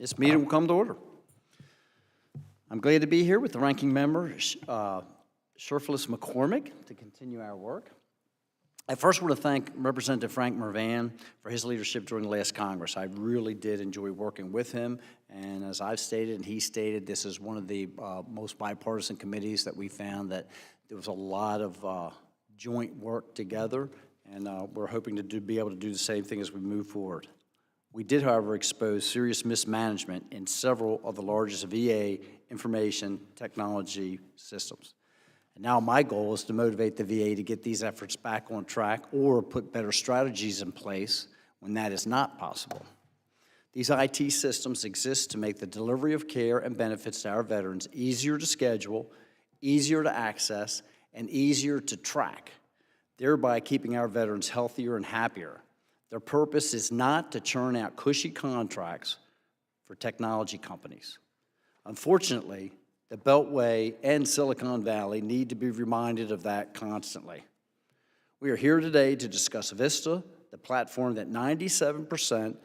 This meeting will come to order. I'm glad to be here with the ranking member, Shirflis McCormick, to continue our work. I first want to thank Representative Frank Mervan for his leadership during the last Congress. I really did enjoy working with him, and as I've stated and he stated, this is one of the most bipartisan committees that we found that there was a lot of joint work together, and we're hoping to be able to do the same thing as we move forward. We did, however, expose serious mismanagement in several of the largest VA information technology systems. And now my goal is to motivate the VA to get these efforts back on track or put better strategies in place when that is not possible. These IT systems exist to make the delivery of care and benefits to our veterans easier to schedule, easier to access, and easier to track, thereby keeping our veterans healthier and happier. Their purpose is not to churn out cushy contracts for technology companies. Unfortunately, the Beltway and Silicon Valley need to be reminded of that constantly. We are here today to discuss VistA, the platform that 97%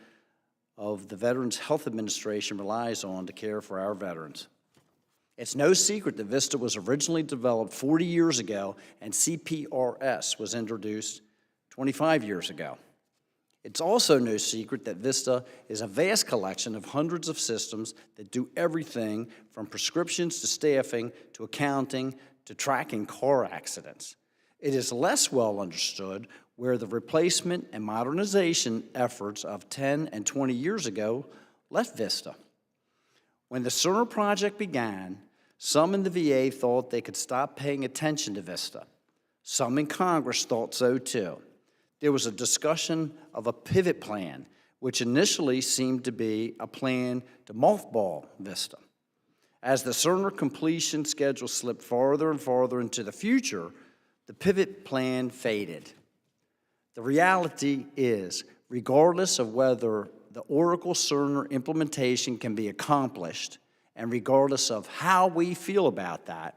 of the Veterans Health Administration relies on to care for our veterans. It's no secret that VistA was originally developed 40 years ago and CPRS was introduced 25 years ago. It's also no secret that VistA is a vast collection of hundreds of systems that do everything from prescriptions to staffing to accounting to tracking car accidents. It is less well understood where the replacement and modernization efforts of 10 and 20 years ago left VistA. When the Cerner project began, some in the VA thought they could stop paying attention to VistA. Some in Congress thought so too. There was a discussion of a pivot plan, which initially seemed to be a plan to mothball VistA. As the Cerner completion schedule slipped farther and farther into the future, the pivot plan faded. The reality is, regardless of whether the Oracle Cerner implementation can be accomplished, and regardless of how we feel about that,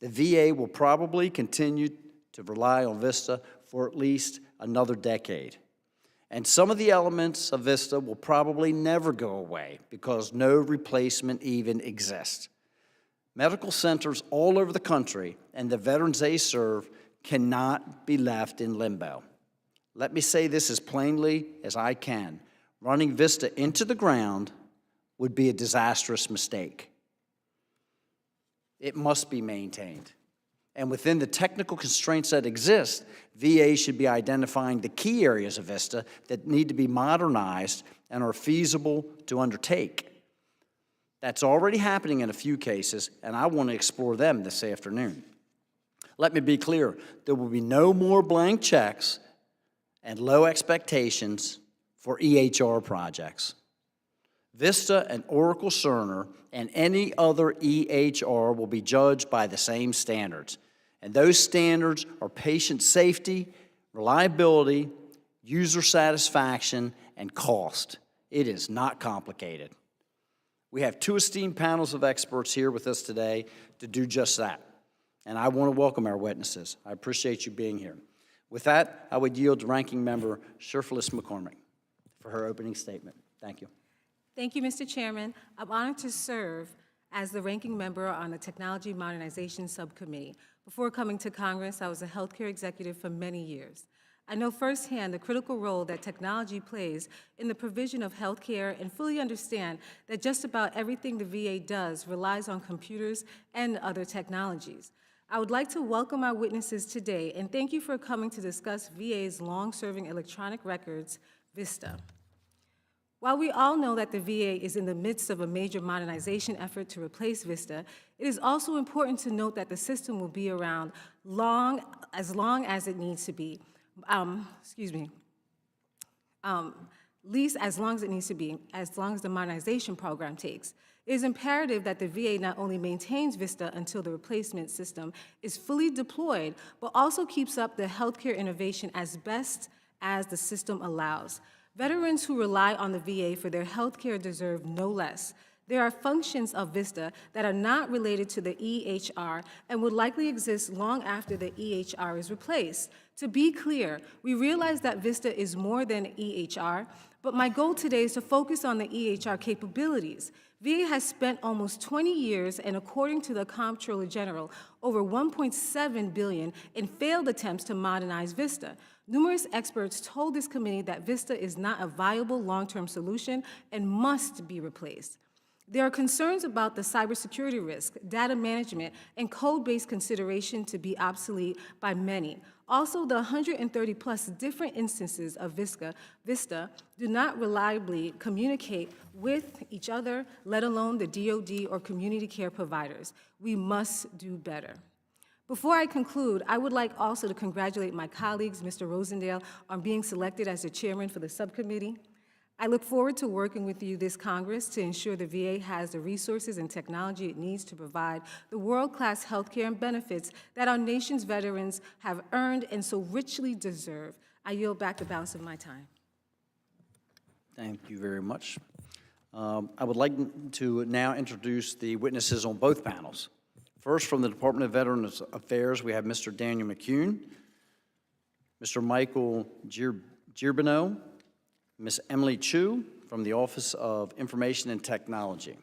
the VA will probably continue to rely on VistA for at least another decade. And some of the elements of VistA will probably never go away because no replacement even exists. Medical centers all over the country and the veterans they serve cannot be left in limbo. Let me say this as plainly as I can. Running VistA into the ground would be a disastrous mistake. It must be maintained. And within the technical constraints that exist, VA should be identifying the key areas of VistA that need to be modernized and are feasible to undertake. That's already happening in a few cases, and I want to explore them this afternoon. Let me be clear, there will be no more blank checks and low expectations for EHR projects. VistA and Oracle Cerner and any other EHR will be judged by the same standards. And those standards are patient safety, reliability, user satisfaction, and cost. It is not complicated. We have two esteemed panels of experts here with us today to do just that. And I want to welcome our witnesses. I appreciate you being here. With that, I would yield to Ranking Member Shirflis McCormick for her opening statement. Thank you. Thank you, Mr. Chairman. I'm honored to serve as the ranking member on the Technology Modernization Subcommittee. Before coming to Congress, I was a healthcare executive for many years. I know firsthand the critical role that technology plays in the provision of healthcare and fully understand that just about everything the VA does relies on computers and other technologies. I would like to welcome our witnesses today and thank you for coming to discuss VA's long-serving electronic records, VistA. While we all know that the VA is in the midst of a major modernization effort to replace VistA, it is also important to note that the system will be around as long as it needs to be, least as long as it needs to be, as long as the modernization program takes. It is imperative that the VA not only maintains VistA until the replacement system is fully deployed, but also keeps up the healthcare innovation as best as the system allows. Veterans who rely on the VA for their health care deserve no less. There are functions of VistA that are not related to the EHR and would likely exist long after the EHR is replaced. To be clear, we realize that VistA is more than EHR, but my goal today is to focus on the EHR capabilities. VA has spent almost 20 years, and according to the Comptroller General, over $1.7 billion in failed attempts to modernize VistA. Numerous experts told this committee that VistA is not a viable long-term solution and must be replaced. There are concerns about the cybersecurity risk, data management, and code-based consideration to be obsolete by many. Also, the 130-plus different instances of VistA do not reliably communicate with each other, let alone the DoD or community care providers. We must do better. Before I conclude, I would like also to congratulate my colleagues, Mr. Rosendale, on being selected as the chairman for the subcommittee. I look forward to working with you this Congress to ensure the VA has the resources and technology it needs to provide the world-class health care and benefits that our nation's veterans have earned and so richly deserve. I yield back the balance of my time. Thank you very much. I would like to now introduce the witnesses on both panels. First, from the Department of Veterans Affairs, we have Mr. Daniel McCune, Mr. Michael Girbino, Ms. Emily Chu from the Office of Information and Technology.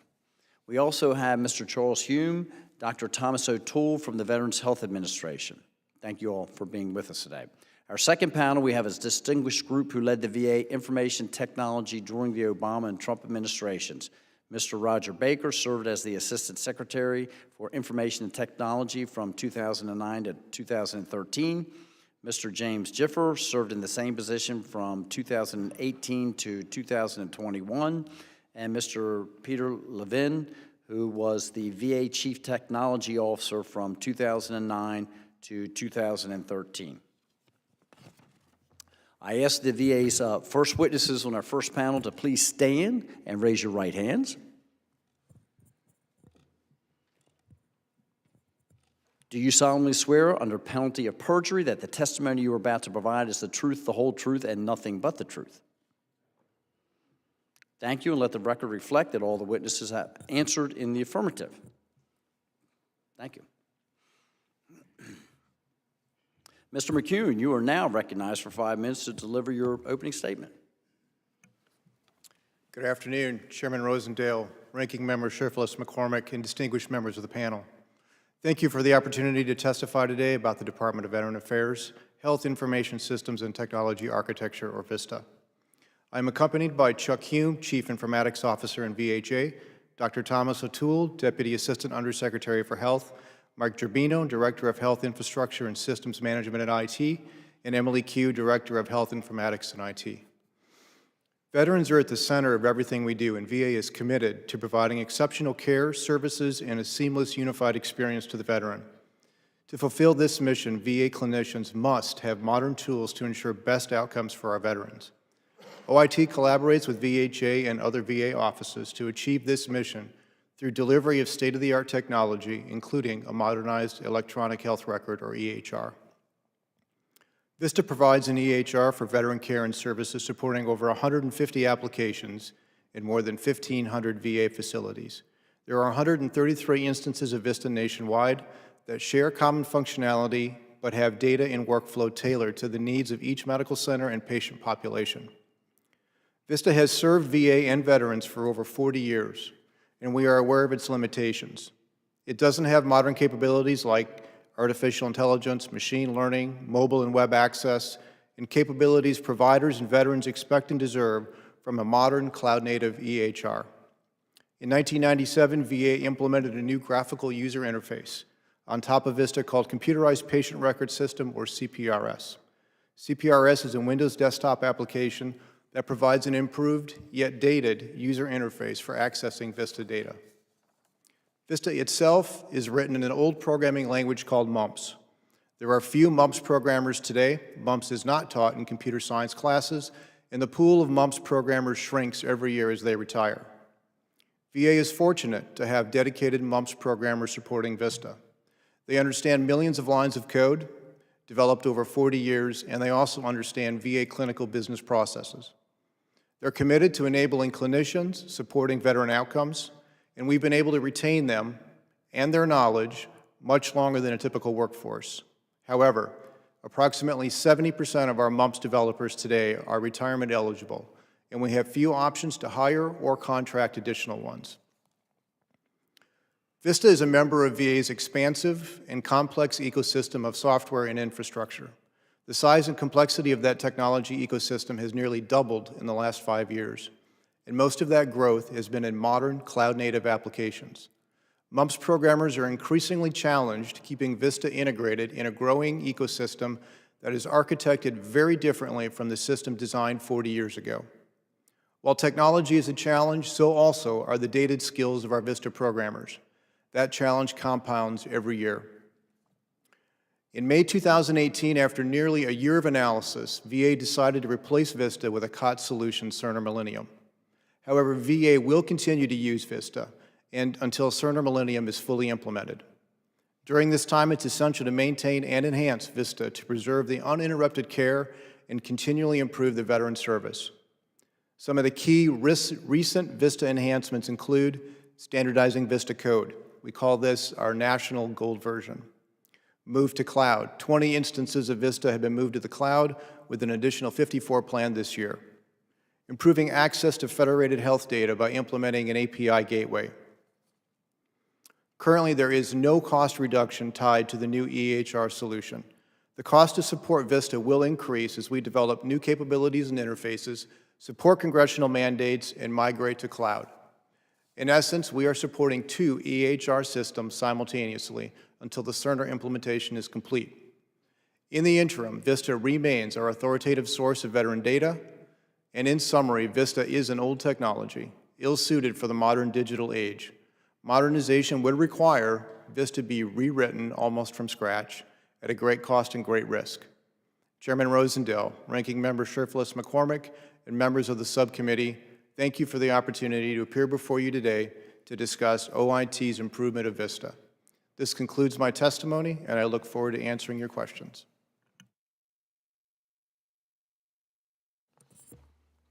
We also have Mr. Charles Hume, Dr. Thomas O'Toole from the Veterans Health Administration. Thank you all for being with us today. Our second panel, we have a distinguished group who led the VA information technology during the Obama and Trump administrations. Mr. Roger Baker served as the Assistant Secretary for Information and Technology from 2009 to 2013. Mr. James Jiffer served in the same position from 2018 to 2021, and Mr. Peter Levin, who was the VA Chief Technology Officer from 2009 to 2013. I ask the VA's first witnesses on our first panel to please stand and raise your right hands. Do you solemnly swear under penalty of perjury that the testimony you are about to provide is the truth, the whole truth, and nothing but the truth? Thank you, and let the record reflect that all the witnesses have answered in the affirmative. Thank you. Mr. McCune, you are now recognized for 5 minutes to deliver your opening statement. Good afternoon, Chairman Rosendale, Ranking Member Shurflis McCormick, and distinguished members of the panel. Thank you for the opportunity to testify today about the Department of Veteran Affairs, Health Information Systems and Technology Architecture, or VistA. I am accompanied by Chuck Hume, Chief Informatics Officer in VHA, Dr. Thomas O'Toole, Deputy Assistant Undersecretary for Health, Mike Gerbino, Director of Health Infrastructure and Systems Management at IT, and Emily Q, Director of Health Informatics and IT. Veterans are at the center of everything we do, and VA is committed to providing exceptional care, services, and a seamless, unified experience to the veteran. To fulfill this mission, VA clinicians must have modern tools to ensure best outcomes for our veterans. OIT collaborates with VHA and other VA offices to achieve this mission through delivery of state-of-the-art technology, including a modernized electronic health record, or EHR. VistA provides an EHR for veteran care and services supporting over 150 applications in more than 1,500 VA facilities. There are 133 instances of VistA nationwide that share common functionality but have data and workflow tailored to the needs of each medical center and patient population. VistA has served VA and veterans for over 40 years, and we are aware of its limitations. It doesn't have modern capabilities like artificial intelligence, machine learning, mobile and web access, and capabilities providers and veterans expect and deserve from a modern cloud-native EHR. In 1997, VA implemented a new graphical user interface on top of VistA called Computerized Patient Record System, or CPRS. CPRS is a Windows desktop application that provides an improved, yet dated, user interface for accessing VistA data. VistA itself is written in an old programming language called MUMPS. There are few MUMPS programmers today. MUMPS is not taught in computer science classes, and the pool of MUMPS programmers shrinks every year as they retire. VA is fortunate to have dedicated MUMPS programmers supporting VistA. They understand millions of lines of code, developed over 40 years, and they also understand VA clinical business processes. They're committed to enabling clinicians, supporting veteran outcomes, and we've been able to retain them and their knowledge much longer than a typical workforce. However, approximately 70% of our MUMPS developers today are retirement eligible, and we have few options to hire or contract additional ones. VistA is a member of VA's expansive and complex ecosystem of software and infrastructure. The size and complexity of that technology ecosystem has nearly doubled in the last 5 years, and most of that growth has been in modern cloud-native applications. MUMPS programmers are increasingly challenged keeping VistA integrated in a growing ecosystem that is architected very differently from the system designed 40 years ago. While technology is a challenge, so also are the dated skills of our VistA programmers. That challenge compounds every year. In May 2018, after nearly a year of analysis, VA decided to replace VistA with a COT solution, Cerner Millennium. However, VA will continue to use VistA until Cerner Millennium is fully implemented. During this time, it's essential to maintain and enhance VistA to preserve the uninterrupted care and continually improve the veteran service. Some of the key recent VistA enhancements include standardizing VistA code. We call this our national gold version. Move to cloud. 20 instances of VistA have been moved to the cloud, with an additional 54 planned this year. Improving access to federated health data by implementing an API gateway. Currently, there is no cost reduction tied to the new EHR solution. The cost to support VistA will increase as we develop new capabilities and interfaces, support congressional mandates, and migrate to cloud. In essence, we are supporting 2 EHR systems simultaneously until the Cerner implementation is complete. In the interim, VistA remains our authoritative source of veteran data, and in summary, VistA is an old technology, ill-suited for the modern digital age. Modernization would require VistA be rewritten almost from scratch at a great cost and great risk. Chairman Rosendale, Ranking Member Shurflis McCormick, and members of the subcommittee, thank you for the opportunity to appear before you today to discuss OIT's improvement of VistA. This concludes my testimony, and I look forward to answering your questions.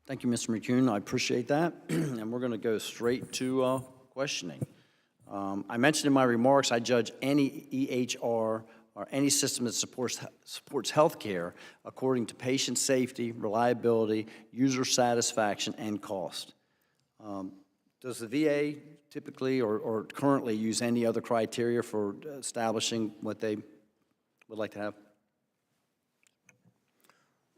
Thank you, Mr. McCune. I appreciate that. And we're going to go straight to questioning. I mentioned in my remarks, I judge any EHR or any system that supports health care according to patient safety, reliability, user satisfaction, and cost. Does the VA typically or currently use any other criteria for establishing what they would like to have?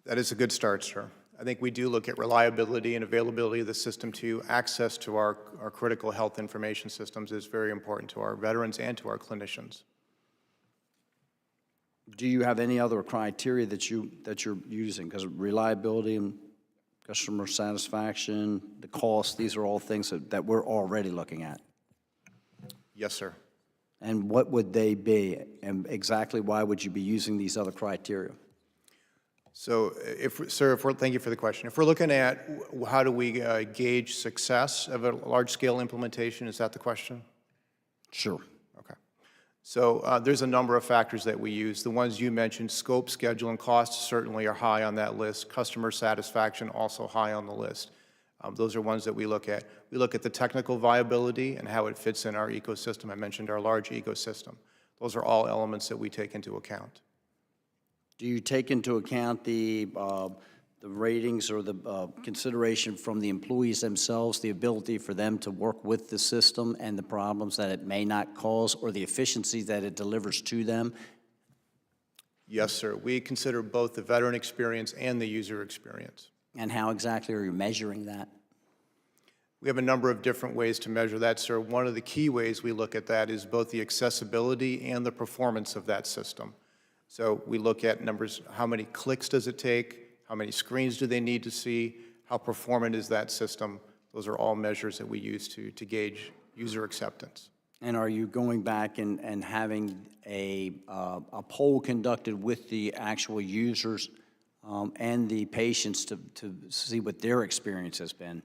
That is a good start, sir. I think we do look at reliability and availability of the system to access to our critical health information systems is very important to our veterans and to our clinicians. Do you have any other criteria that you're using? Because reliability and customer satisfaction, the cost, these are all things that we're already looking at. Yes, sir. And what would they be? And exactly why would you be using these other criteria? So, thank you for the question. If we're looking at how do we gauge success of a large-scale implementation, is that the question? Sure. Okay. So there's a number of factors that we use. The ones you mentioned, scope, schedule, and cost certainly are high on that list. Customer satisfaction also high on the list. Those are ones that we look at. We look at the technical viability and how it fits in our ecosystem. I mentioned our large ecosystem. Those are all elements that we take into account. Do you take into account the ratings or the consideration from the employees themselves, the ability for them to work with the system and the problems that it may not cause, or the efficiency that it delivers to them? Yes, sir. We consider both the veteran experience and the user experience. And how exactly are you measuring that? We have a number of different ways to measure that, sir. One of the key ways we look at that is both the accessibility and the performance of that system. So we look at numbers, how many clicks does it take, how many screens do they need to see, how performant is that system. Those are all measures that we use to gauge user acceptance. And are you going back and having a poll conducted with the actual users and the patients to see what their experience has been?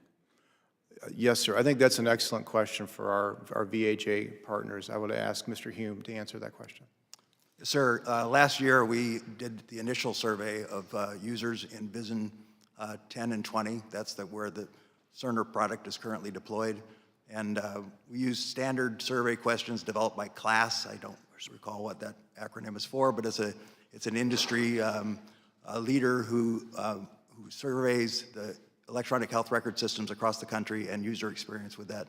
Yes, sir. I think that's an excellent question for our VHA partners. I would ask Mr. Hume to answer that question. Sir, last year we did the initial survey of users in VISN 10 and 20. That's where the Cerner product is currently deployed. And we use standard survey questions developed by CLASS. I don't recall what that acronym is for, but it's an industry leader who surveys the electronic health record systems across the country and user experience with that.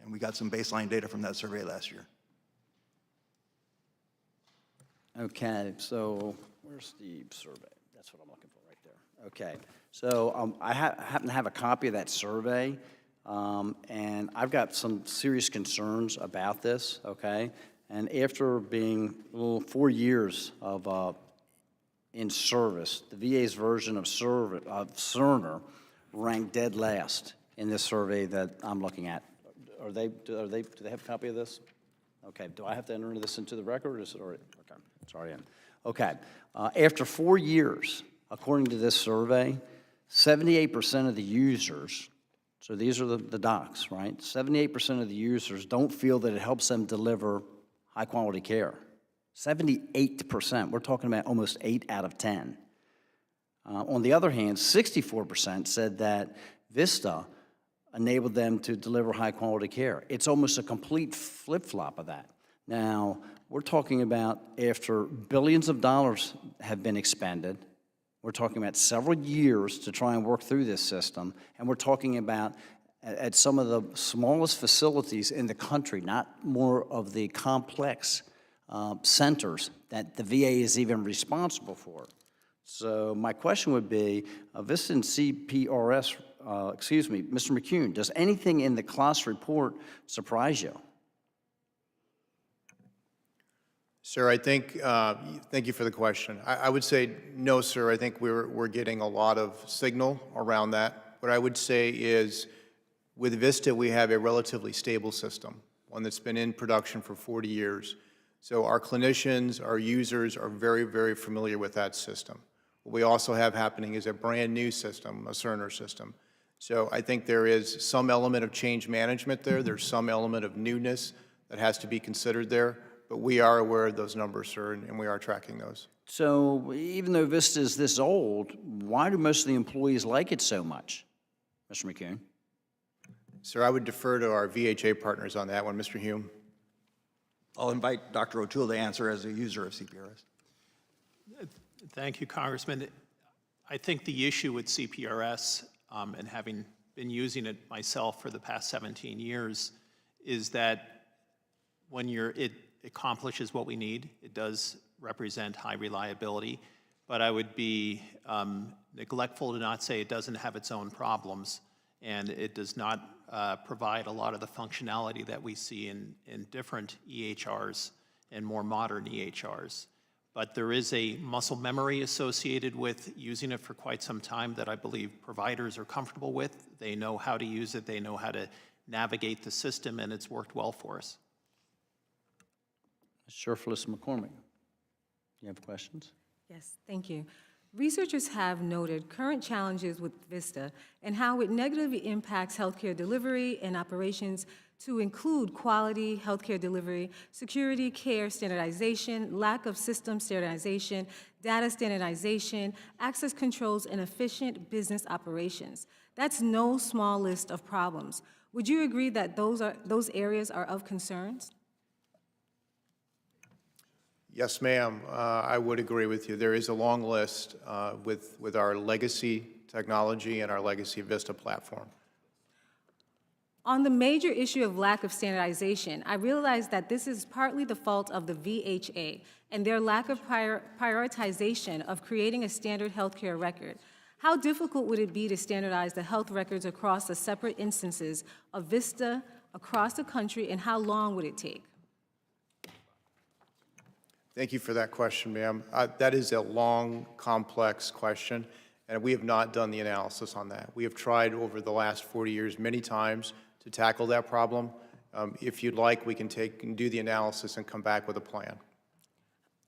And we got some baseline data from that survey last year. Okay, so where's the survey? That's what I'm looking for right there. Okay, so I happen to have a copy of that survey, and I've got some serious concerns about this, okay? And after being 4 years of in service, the VA's version of Cerner ranked dead last in this survey that I'm looking at. Do they have a copy of this? Okay, do I have to enter this into the record, or is it already, okay, it's already in. Okay, after 4 years, according to this survey, 78% of the users, so these are the docs, right? 78% of the users don't feel that it helps them deliver high-quality care. 78%, we're talking about almost 8 out of 10. On the other hand, 64% said that VistA enabled them to deliver high-quality care. It's almost a complete flip-flop of that. Now, we're talking about after billions of dollars have been expended, we're talking about several years to try and work through this system, and we're talking about at some of the smallest facilities in the country, not more of the complex centers that the VA is even responsible for. So my question would be, VistA and CPRS, Mr. McCune, does anything in the CLASS report surprise you? Sir, I think, thank you for the question. I would say no, sir. I think we're getting a lot of signal around that. What I would say is with VistA, we have a relatively stable system, one that's been in production for 40 years. So our clinicians, our users are very, very familiar with that system. What we also have happening is a brand new system, a Cerner system. So I think there is some element of change management there. There's some element of newness that has to be considered there. But we are aware of those numbers, sir, and we are tracking those. So even though VistA is this old, why do most of the employees like it so much, Mr. McCune? Sir, I would defer to our VHA partners on that one. Mr. Hume. I'll invite Dr. O'Toole to answer as a user of CPRS. Thank you, Congressman. I think the issue with CPRS, and having been using it myself for the past 17 years, is that when it accomplishes what we need, it does represent high reliability, but I would be neglectful to not say it doesn't have its own problems, and it does not provide a lot of the functionality that we see in different EHRs and more modern EHRs. But there is a muscle memory associated with using it for quite some time that I believe providers are comfortable with. They know how to use it, they know how to navigate the system, and it's worked well for us. Sheriff McCormick, you have questions? Yes, thank you. Researchers have noted current challenges with VistA and how it negatively impacts healthcare delivery and operations to include quality healthcare delivery, security, care standardization, lack of system standardization, data standardization, access controls, and efficient business operations. That's no small list of problems. Would you agree that those areas are of concerns? Yes, ma'am. I would agree with you. There is a long list with our legacy technology and our legacy VistA platform. On the major issue of lack of standardization, I realize that this is partly the fault of the VHA and their lack of prioritization of creating a standard healthcare record. How difficult would it be to standardize the health records across the separate instances of VistA across the country, and how long would it take? Thank you for that question, ma'am. That is a long, complex question, and we have not done the analysis on that. We have tried over the last 40 years many times to tackle that problem. If you'd like, we can do the analysis and come back with a plan.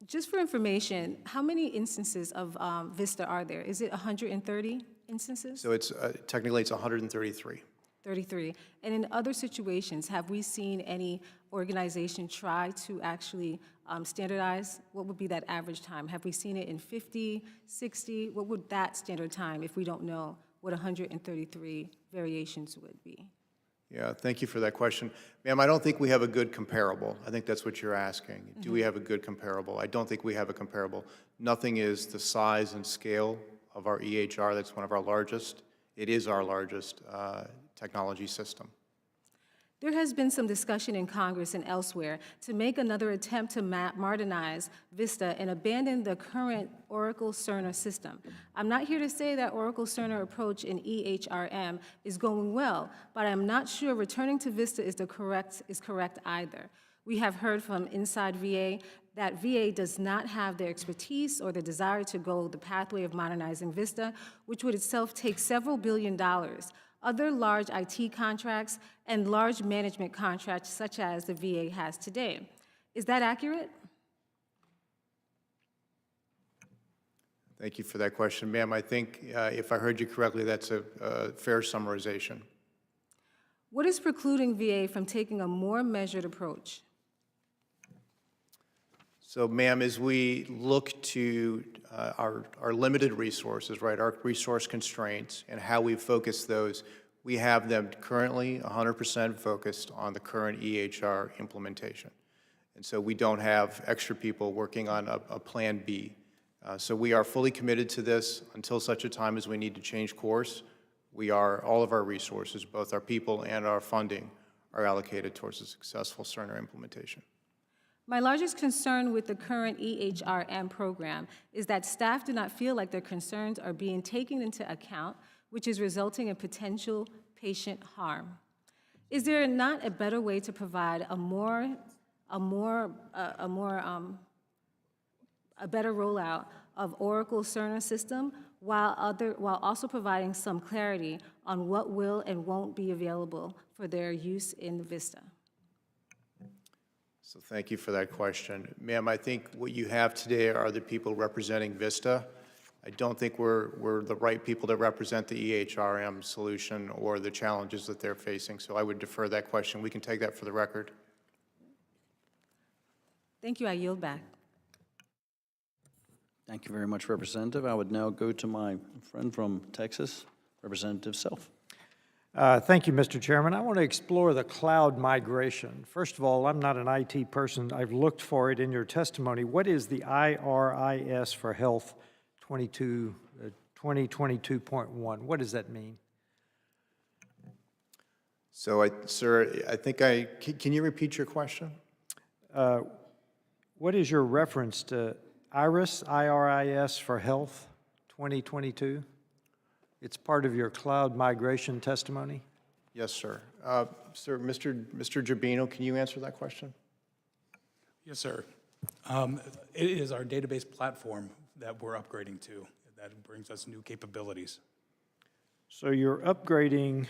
Just for information, how many instances of VistA are there? Is it 130 instances? So it's technically it's 133. 33. And in other situations, have we seen any organization try to actually standardize? What would be that average time? Have we seen it in 50, 60? What would that standard time if we don't know what 133 variations would be? Yeah, thank you for that question. Ma'am, I don't think we have a good comparable. I think that's what you're asking. Do we have a good comparable? I don't think we have a comparable. Nothing is the size and scale of our EHR. That's one of our largest. It is our largest technology system. There has been some discussion in Congress and elsewhere to make another attempt to modernize VistA and abandon the current Oracle Cerner system. I'm not here to say that Oracle Cerner approach in EHRM is going well, but I'm not sure returning to VistA is correct either. We have heard from inside VA that VA does not have the expertise or the desire to go the pathway of modernizing VistA, which would itself take several $billion. Other large IT contracts, and large management contracts such as the VA has today. Is that accurate? Thank you for that question. Ma'am, I think if I heard you correctly, that's a fair summarization. What is precluding VA from taking a more measured approach? So, ma'am, as we look to our limited resources, right, our resource constraints and how we focus those, we have them currently 100% focused on the current EHR implementation. And so we don't have extra people working on a plan B. So we are fully committed to this until such a time as we need to change course. All of our resources, both our people and our funding, are allocated towards a successful Cerner implementation. My largest concern with the current EHRM program is that staff do not feel like their concerns are being taken into account, which is resulting in potential patient harm. Is there not a better way to provide a better rollout of Oracle Cerner system while also providing some clarity on what will and won't be available for their use in VistA? So thank you for that question. Ma'am, I think what you have today are the people representing VistA. I don't think we're the right people to represent the EHRM solution or the challenges that they're facing, so I would defer that question. We can take that for the record. Thank you. I yield back. Thank you very much, Representative. I would now go to my friend from Texas, Representative Self. Thank you, Mr. Chairman. I want to explore the cloud migration. First of all, I'm not an IT person. I've looked for it in your testimony. What is the IRIS for Health 2022.1? What does that mean? So, sir, I think can you repeat your question? What is your reference to IRIS for Health 2022? It's part of your cloud migration testimony? Yes, sir. Sir, Mr. Girbino, can you answer that question? Yes, sir. It is our database platform that we're upgrading to that brings us new capabilities. So you're upgrading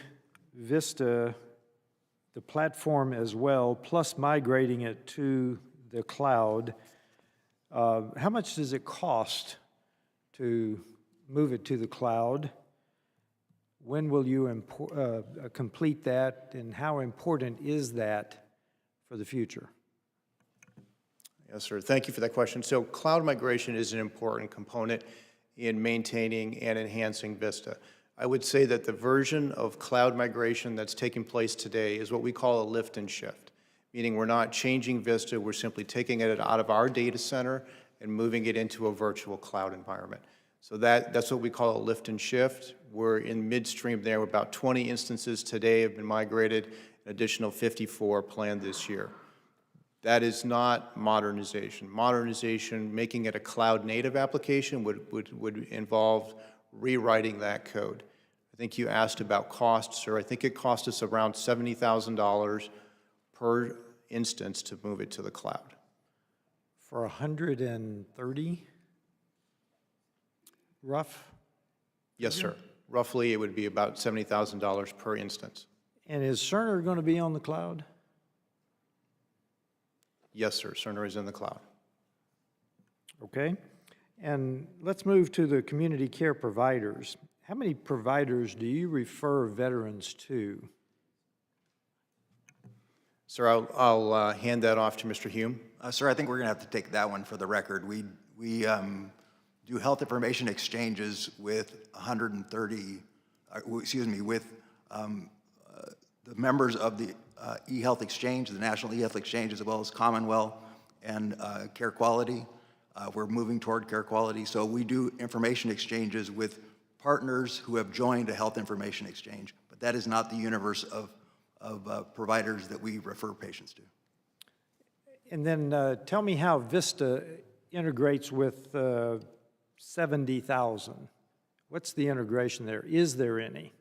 VistA, the platform as well, plus migrating it to the cloud. How much does it cost to move it to the cloud? When will you complete that, and how important is that for the future? Yes, sir. Thank you for that question. So cloud migration is an important component in maintaining and enhancing VistA. I would say that the version of cloud migration that's taking place today is what we call a lift and shift, meaning we're not changing VistA, we're simply taking it out of our data center and moving it into a virtual cloud environment. So that's what we call a lift and shift. We're in midstream there. About 20 instances today have been migrated, an additional 54 planned this year. That is not modernization. Modernization, making it a cloud-native application, would involve rewriting that code. I think you asked about costs, sir. I think it cost us around $70,000 per instance to move it to the cloud. For 130? Rough? Yes, sir. Roughly, it would be about $70,000 per instance. And is Cerner going to be on the cloud? Yes, sir. Cerner is in the cloud. Okay. And let's move to the community care providers. How many providers do you refer veterans to? Sir, I'll hand that off to Mr. Hume. Sir, I think we're going to have to take that one for the record. We do health information exchanges with 130, with the members of the eHealth Exchange, the National eHealth Exchange, as well as Commonwealth and Care Quality. We're moving toward Care Quality. So we do information exchanges with partners who have joined a health information exchange, but that is not the universe of providers that we refer patients to. And then tell me how VistA integrates with 70,000. What's the integration there? Is there any?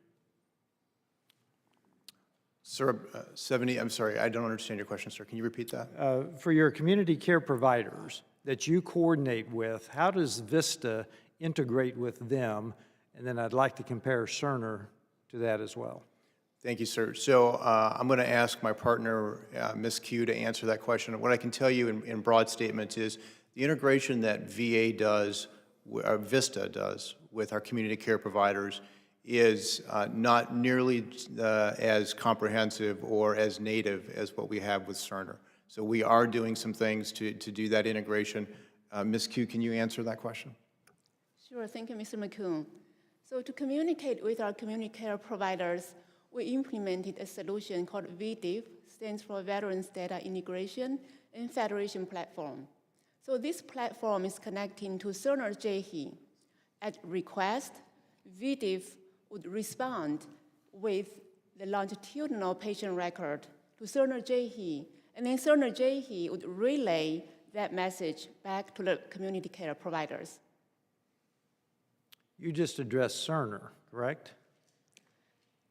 Sir, 70, I'm sorry, I don't understand your question, sir. Can you repeat that? For your community care providers that you coordinate with, how does VistA integrate with them? And then I'd like to compare Cerner to that as well. Thank you, sir. So I'm going to ask my partner, Ms. Q, to answer that question. What I can tell you in broad statements is the integration that VA does, or VistA does, with our community care providers is not nearly as comprehensive or as native as what we have with Cerner. So we are doing some things to do that integration. Ms. Q, can you answer that question? Sure, thank you, Mr. McCoon. So to communicate with our community care providers, we implemented a solution called VDIF, stands for Veterans Data Integration and Federation Platform. So this platform is connecting to Cerner JHE. At request, VDIF would respond with the longitudinal patient record to Cerner JHE, and then Cerner JHE would relay that message back to the community care providers. You just addressed Cerner, correct?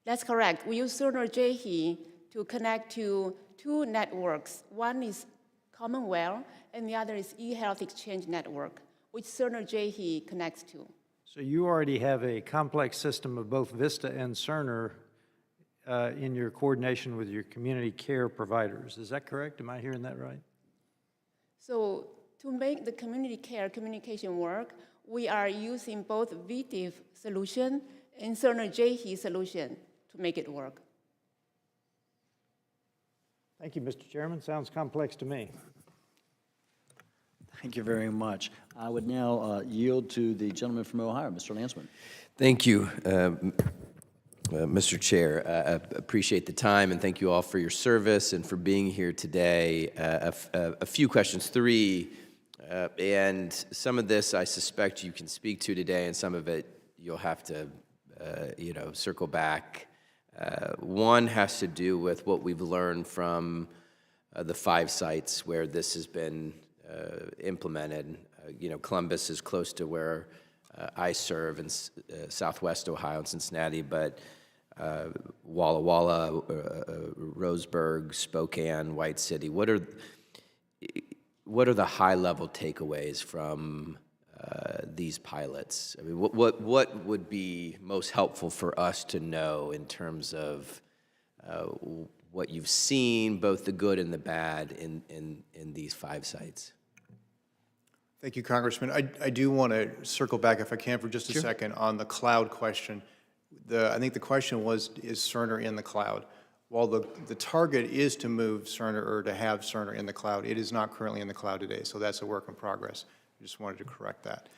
That's correct. We use Cerner JHE to connect to two networks. One is Commonwealth, and the other is eHealth Exchange Network, which Cerner JHE connects to. So you already have a complex system of both VistA and Cerner in your coordination with your community care providers. Is that correct? Am I hearing that right? So to make the community care communication work, we are using both VDIF solution and Cerner JHE solution to make it work. Thank you, Mr. Chairman. Sounds complex to me. Thank you very much. I would now yield to the gentleman from Ohio, Mr. Lansman. Thank you, Mr. Chair. I appreciate the time, and thank you all for your service and for being here today. A few questions, three, and some of this I suspect you can speak to today, and some of it you'll have to, circle back. One has to do with what we've learned from the 5 sites where this has been implemented. Columbus is close to where I serve in Southwest Ohio and Cincinnati, but Walla Walla, Roseburg, Spokane, White City. What are the high-level takeaways from these pilots? I mean, what would be most helpful for us to know in terms of what you've seen, both the good and the bad, in these 5 sites? Thank you, Congressman. I do want to circle back, if I can, for just a Sure. second on the cloud question. I think the question was, is Cerner in the cloud? While the target is to move Cerner, or to have Cerner in the cloud, it is not currently in the cloud today, so that's a work in progress. I just wanted to correct that.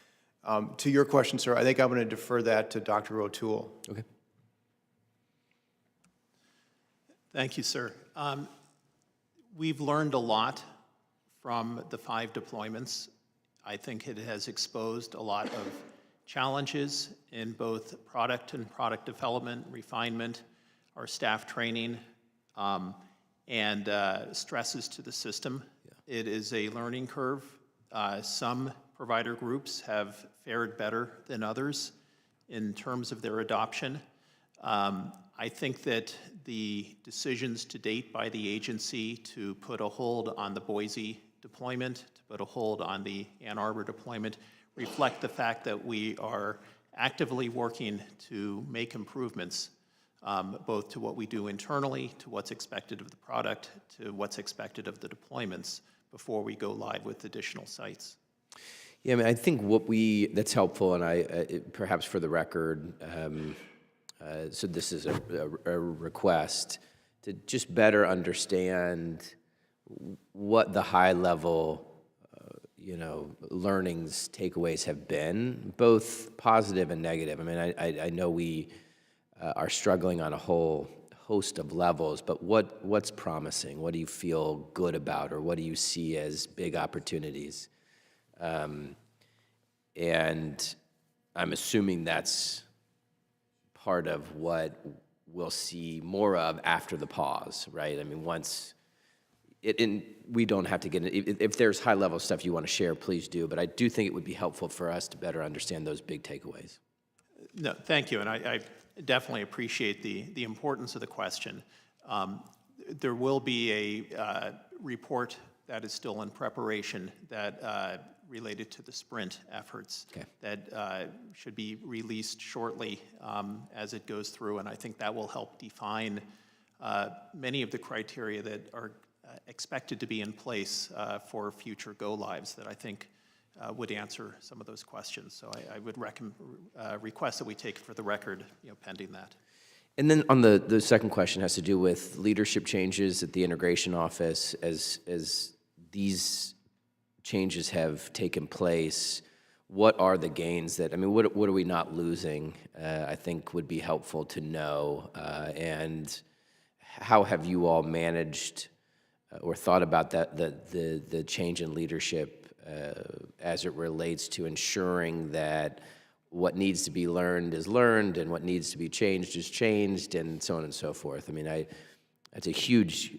To your question, sir, I think I'm going to defer that to Dr. O'Toole. Okay. Thank you, sir. We've learned a lot from the 5 deployments. I think it has exposed a lot of challenges in both product and product development, refinement, our staff training, and stresses to the system. Yeah. It is a learning curve. Some provider groups have fared better than others in terms of their adoption. I think that the decisions to date by the agency to put a hold on the Boise deployment, to put a hold on the Ann Arbor deployment, reflect the fact that we are actively working to make improvements, both to what we do internally, to what's expected of the product, to what's expected of the deployments before we go live with additional sites. Yeah, I mean, I think that's helpful, and perhaps for the record, so this is a request to just better understand what the high-level, learnings, takeaways have been, both positive and negative. I mean, I know we are struggling on a whole host of levels, but what's promising? What do you feel good about, or what do you see as big opportunities? And I'm assuming that's part of what we'll see more of after the pause, right? I mean, once we don't have to get if there's high-level stuff you want to share, please do. But I do think it would be helpful for us to better understand those big takeaways. No, thank you, and I definitely appreciate the importance of the question. There will be a report that is still in preparation that related to the sprint efforts that should be released shortly as it goes through, and I think that will help define many of the criteria that are expected to be in place for future go-lives that I think would answer some of those questions. So I would request that we take it for the record, pending that. And then on the second question has to do with leadership changes at the integration office. As these changes have taken place, what are the gains that, I mean, what are we not losing, I think would be helpful to know. And how have you all managed or thought about that, the change in leadership as it relates to ensuring that what needs to be learned is learned and what needs to be changed is changed, and so on and so forth? I mean, that's a huge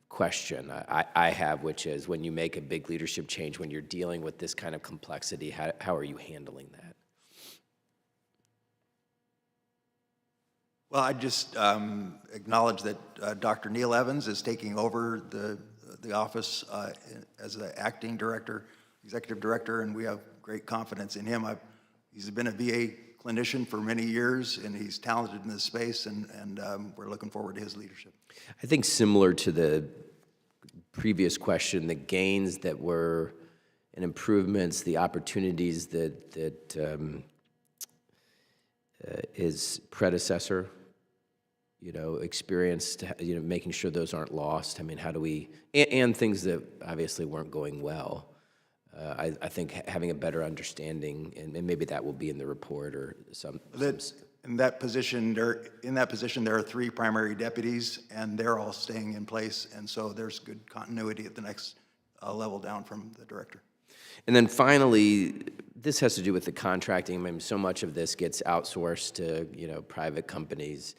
question I have, which is when you make a big leadership change, when you're dealing with this kind of complexity, how are you handling that? Well, I just acknowledge that Dr. Neil Evans is taking over the office as the acting director, executive director, and we have great confidence in him. He's been a VA clinician for many years, and he's talented in this space, and we're looking forward to his leadership. I think similar to the previous question, the gains that were and improvements, the opportunities that his predecessor, experienced, making sure those aren't lost. I mean, how do we, and things that obviously weren't going well. I think having a better understanding, and maybe that will be in the report or some. In that position, there are 3 primary deputies, and they're all staying in place, and so there's good continuity at the next level down from the director. And then finally, this has to do with the contracting. I mean, so much of this gets outsourced to private companies.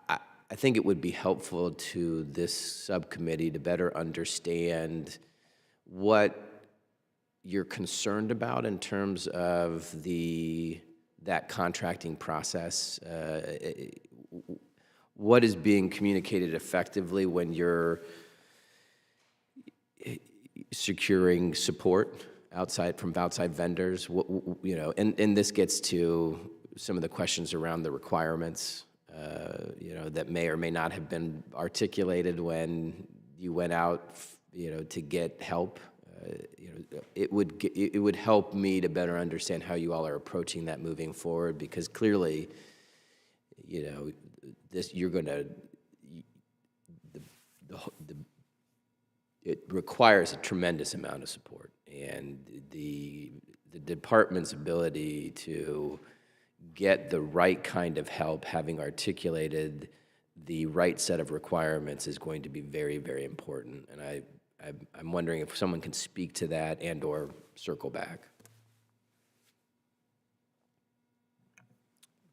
I think it would be helpful to this subcommittee to better understand what you're concerned about in terms of that contracting process. What is being communicated effectively when you're securing support from outside vendors? And this gets to some of the questions around the requirements, that may or may not have been articulated when you went out, to get help. It would help me to better understand how you all are approaching that moving forward, because clearly, it requires a tremendous amount of support, and the department's ability to get the right kind of help, having articulated the right set of requirements, is going to be very, very important. And I'm wondering if someone can speak to that and or circle back.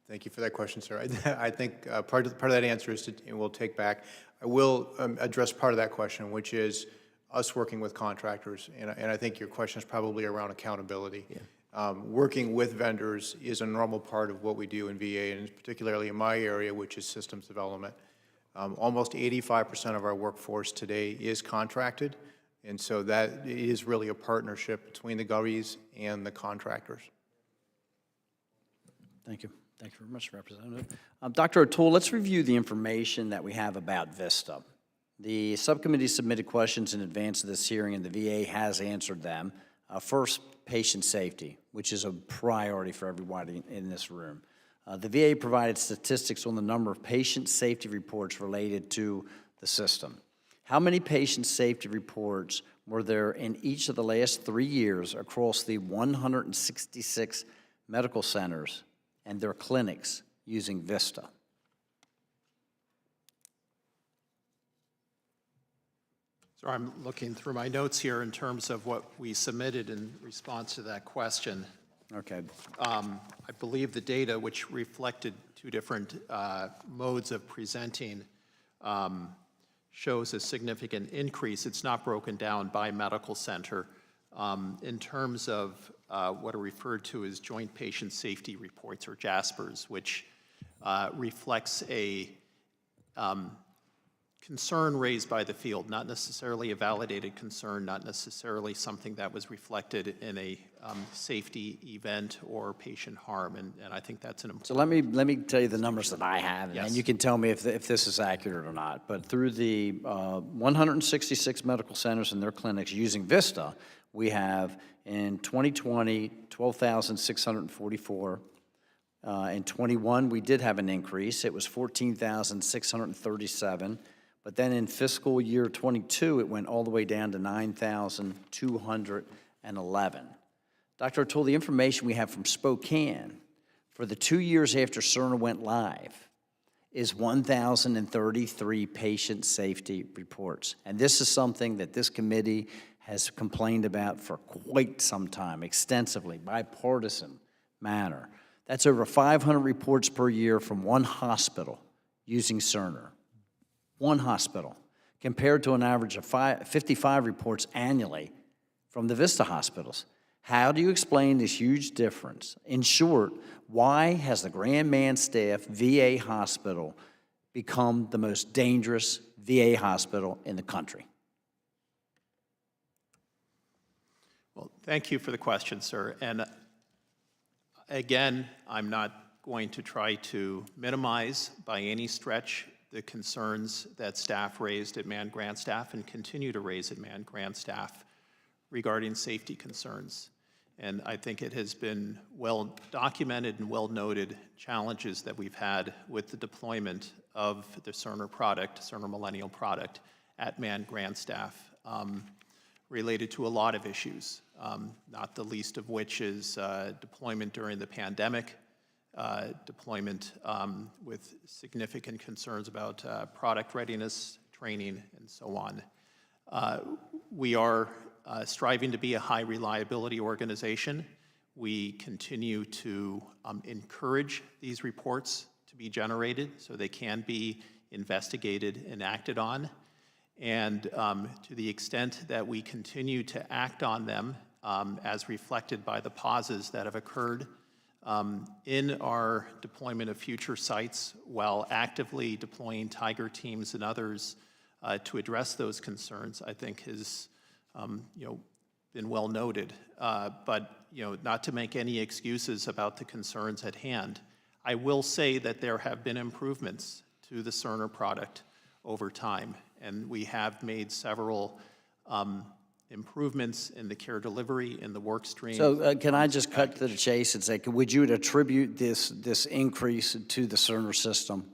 Thank you for that question, sir. I think part of that answer is we'll take back. I will address part of that question, which is us working with contractors, and I think your question is probably around accountability. Yeah. Working with vendors is a normal part of what we do in VA, and particularly in my area, which is systems development. Almost 85% of our workforce today is contracted, and so that is really a partnership between the govies and the contractors. Thank you. Thank you very much, Representative. Dr. O'Toole, let's review the information that we have about VistA. The subcommittee submitted questions in advance of this hearing, and the VA has answered them. First, patient safety, which is a priority for everybody in this room. The VA provided statistics on the number of patient safety reports related to the system. How many patient safety reports were there in each of the last 3 years across the 166 medical centers and their clinics using VistA? So I'm looking through my notes here in terms of what we submitted in response to that question. Okay. I believe the data, which reflected two different modes of presenting, shows a significant increase. It's not broken down by medical center. In terms of what are referred to as joint patient safety reports, or JASPERS, which reflects a concern raised by the field, not necessarily a validated concern, not necessarily something that was reflected in a safety event or patient harm, and I think that's an important. So let me tell you the numbers that I have, and then Yes. you can tell me if this is accurate or not. But through the 166 medical centers and their clinics using VistA, we have in 2020, 12,644. In 21, we did have an increase. It was 14,637. But then in fiscal year 22, it went all the way down to 9,211. Dr. O'Toole, the information we have from Spokane for the 2 years after Cerner went live is 1,033 patient safety reports. And this is something that this committee has complained about for quite some time, extensively, bipartisan manner. That's over 500 reports per year from one hospital using Cerner. One hospital, compared to an average of 55 reports annually from the VistA hospitals. How do you explain this huge difference? In short, why has the Grand Man Staff VA hospital become the most dangerous VA hospital in the country? Well, thank you for the question, sir. And again, I'm not going to try to minimize by any stretch the concerns that staff raised at Man Grant Staff and continue to raise at Man Grant Staff regarding safety concerns. And I think it has been well documented and well noted challenges that we've had with the deployment of the Cerner product, Cerner Millennial product, at Man Grant Staff, related to a lot of issues, not the least of which is deployment during the pandemic, deployment with significant concerns about product readiness, training, and so on. We are striving to be a high reliability organization. We continue to encourage these reports to be generated so they can be investigated and acted on. And to the extent that we continue to act on them, as reflected by the pauses that have occurred in our deployment of future sites, while actively deploying Tiger teams and others to address those concerns, I think has been well noted. But not to make any excuses about the concerns at hand, I will say that there have been improvements to the Cerner product over time, and we have made several improvements in the care delivery, in the work stream. So can I just cut to the chase and say, would you attribute this increase to the Cerner system?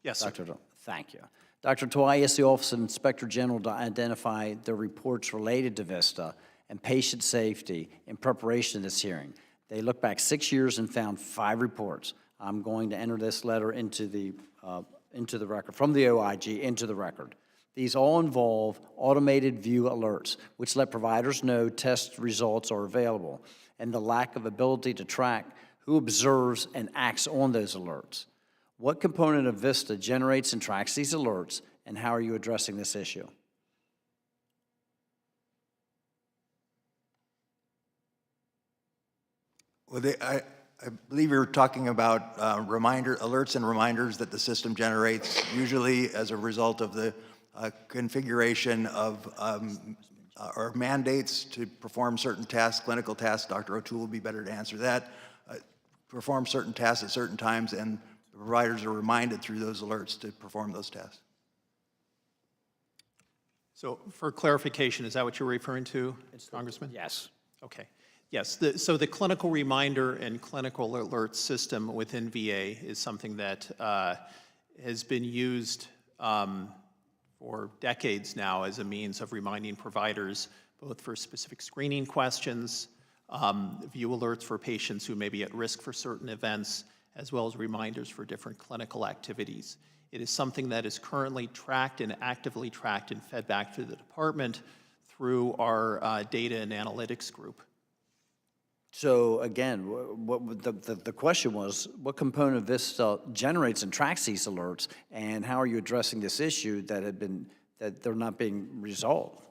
Yes, sir. Dr. O'Toole, thank you. Dr. O'Toole, I asked the Office of Inspector General to identify the reports related to VistA and patient safety in preparation of this hearing. They looked back 6 years and found 5 reports. I'm going to enter this letter into the record, from the OIG into the record. These all involve automated view alerts, which let providers know test results are available, and the lack of ability to track who observes and acts on those alerts. What component of VistA generates and tracks these alerts, and how are you addressing this issue? Well, I believe you're talking about alerts and reminders that the system generates, usually as a result of the configuration of or mandates to perform certain tasks, clinical tasks. Dr. O'Toole would be better to answer that. Perform certain tasks at certain times, and the providers are reminded through those alerts to perform those tasks. So for clarification, is that what you're referring to, Congressman? Yes. Okay. Yes, so the clinical reminder and clinical alert system within VA is something that has been used for decades now as a means of reminding providers, both for specific screening questions, view alerts for patients who may be at risk for certain events, as well as reminders for different clinical activities. It is something that is currently tracked and actively tracked and fed back to the department through our data and analytics group. So again, the question was, what component of VistA generates and tracks these alerts, and how are you addressing this issue that they're not being resolved?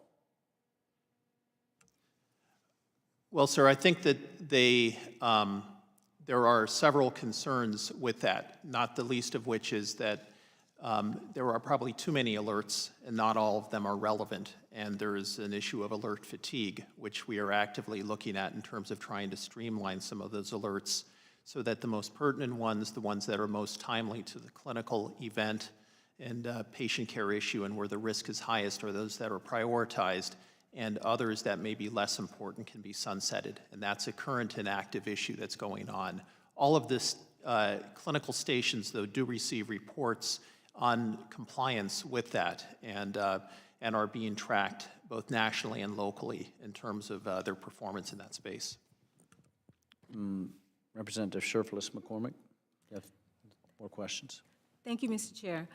Well, sir, I think that there are several concerns with that, not the least of which is that there are probably too many alerts and not all of them are relevant. And there is an issue of alert fatigue, which we are actively looking at in terms of trying to streamline some of those alerts so that the most pertinent ones, the ones that are most timely to the clinical event and patient care issue and where the risk is highest, are those that are prioritized, and others that may be less important can be sunsetted. And that's a current and active issue that's going on. All of this clinical stations, though, do receive reports on compliance with that and are being tracked both nationally and locally in terms of their performance in that space. Representative Sherfless McCormick, you have more questions? Thank you, Mr. Chair.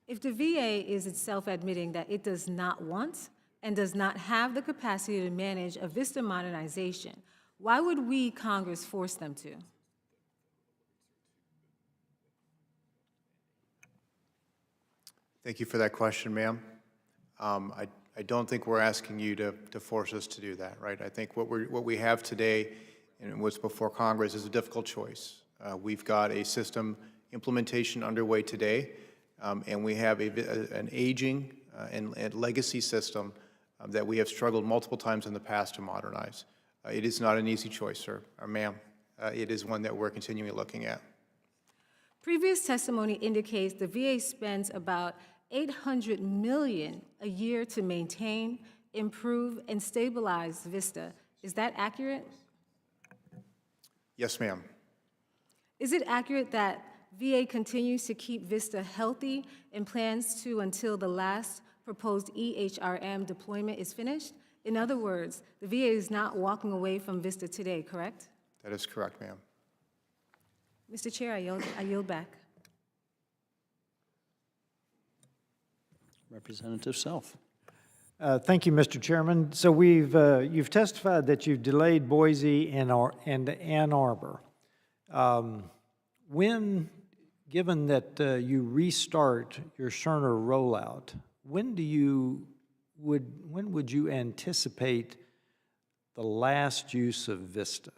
If the VA is itself admitting that it does not want and does not have the capacity to manage a VistA modernization, why would we, Congress, force them to? Thank you for that question, ma'am. I don't think we're asking you to force us to do that, right? I think what we have today and what's before Congress is a difficult choice. We've got a system implementation underway today, and we have an aging and legacy system that we have struggled multiple times in the past to modernize. It is not an easy choice, sir, or ma'am. It is one that we're continually looking at. Previous testimony indicates the VA spends about $800 million a year to maintain, improve, and stabilize VistA. Is that accurate? Yes, ma'am. Is it accurate that VA continues to keep VistA healthy and plans to until the last proposed EHRM deployment is finished? In other words, the VA is not walking away from VistA today, correct? That is correct, ma'am. Mr. Chair, I yield back. Representative Self. Thank you, Mr. Chairman. So you've testified that you've delayed Boise and Ann Arbor. Given that you restart your Cerner rollout, when would you anticipate the last use of VistA?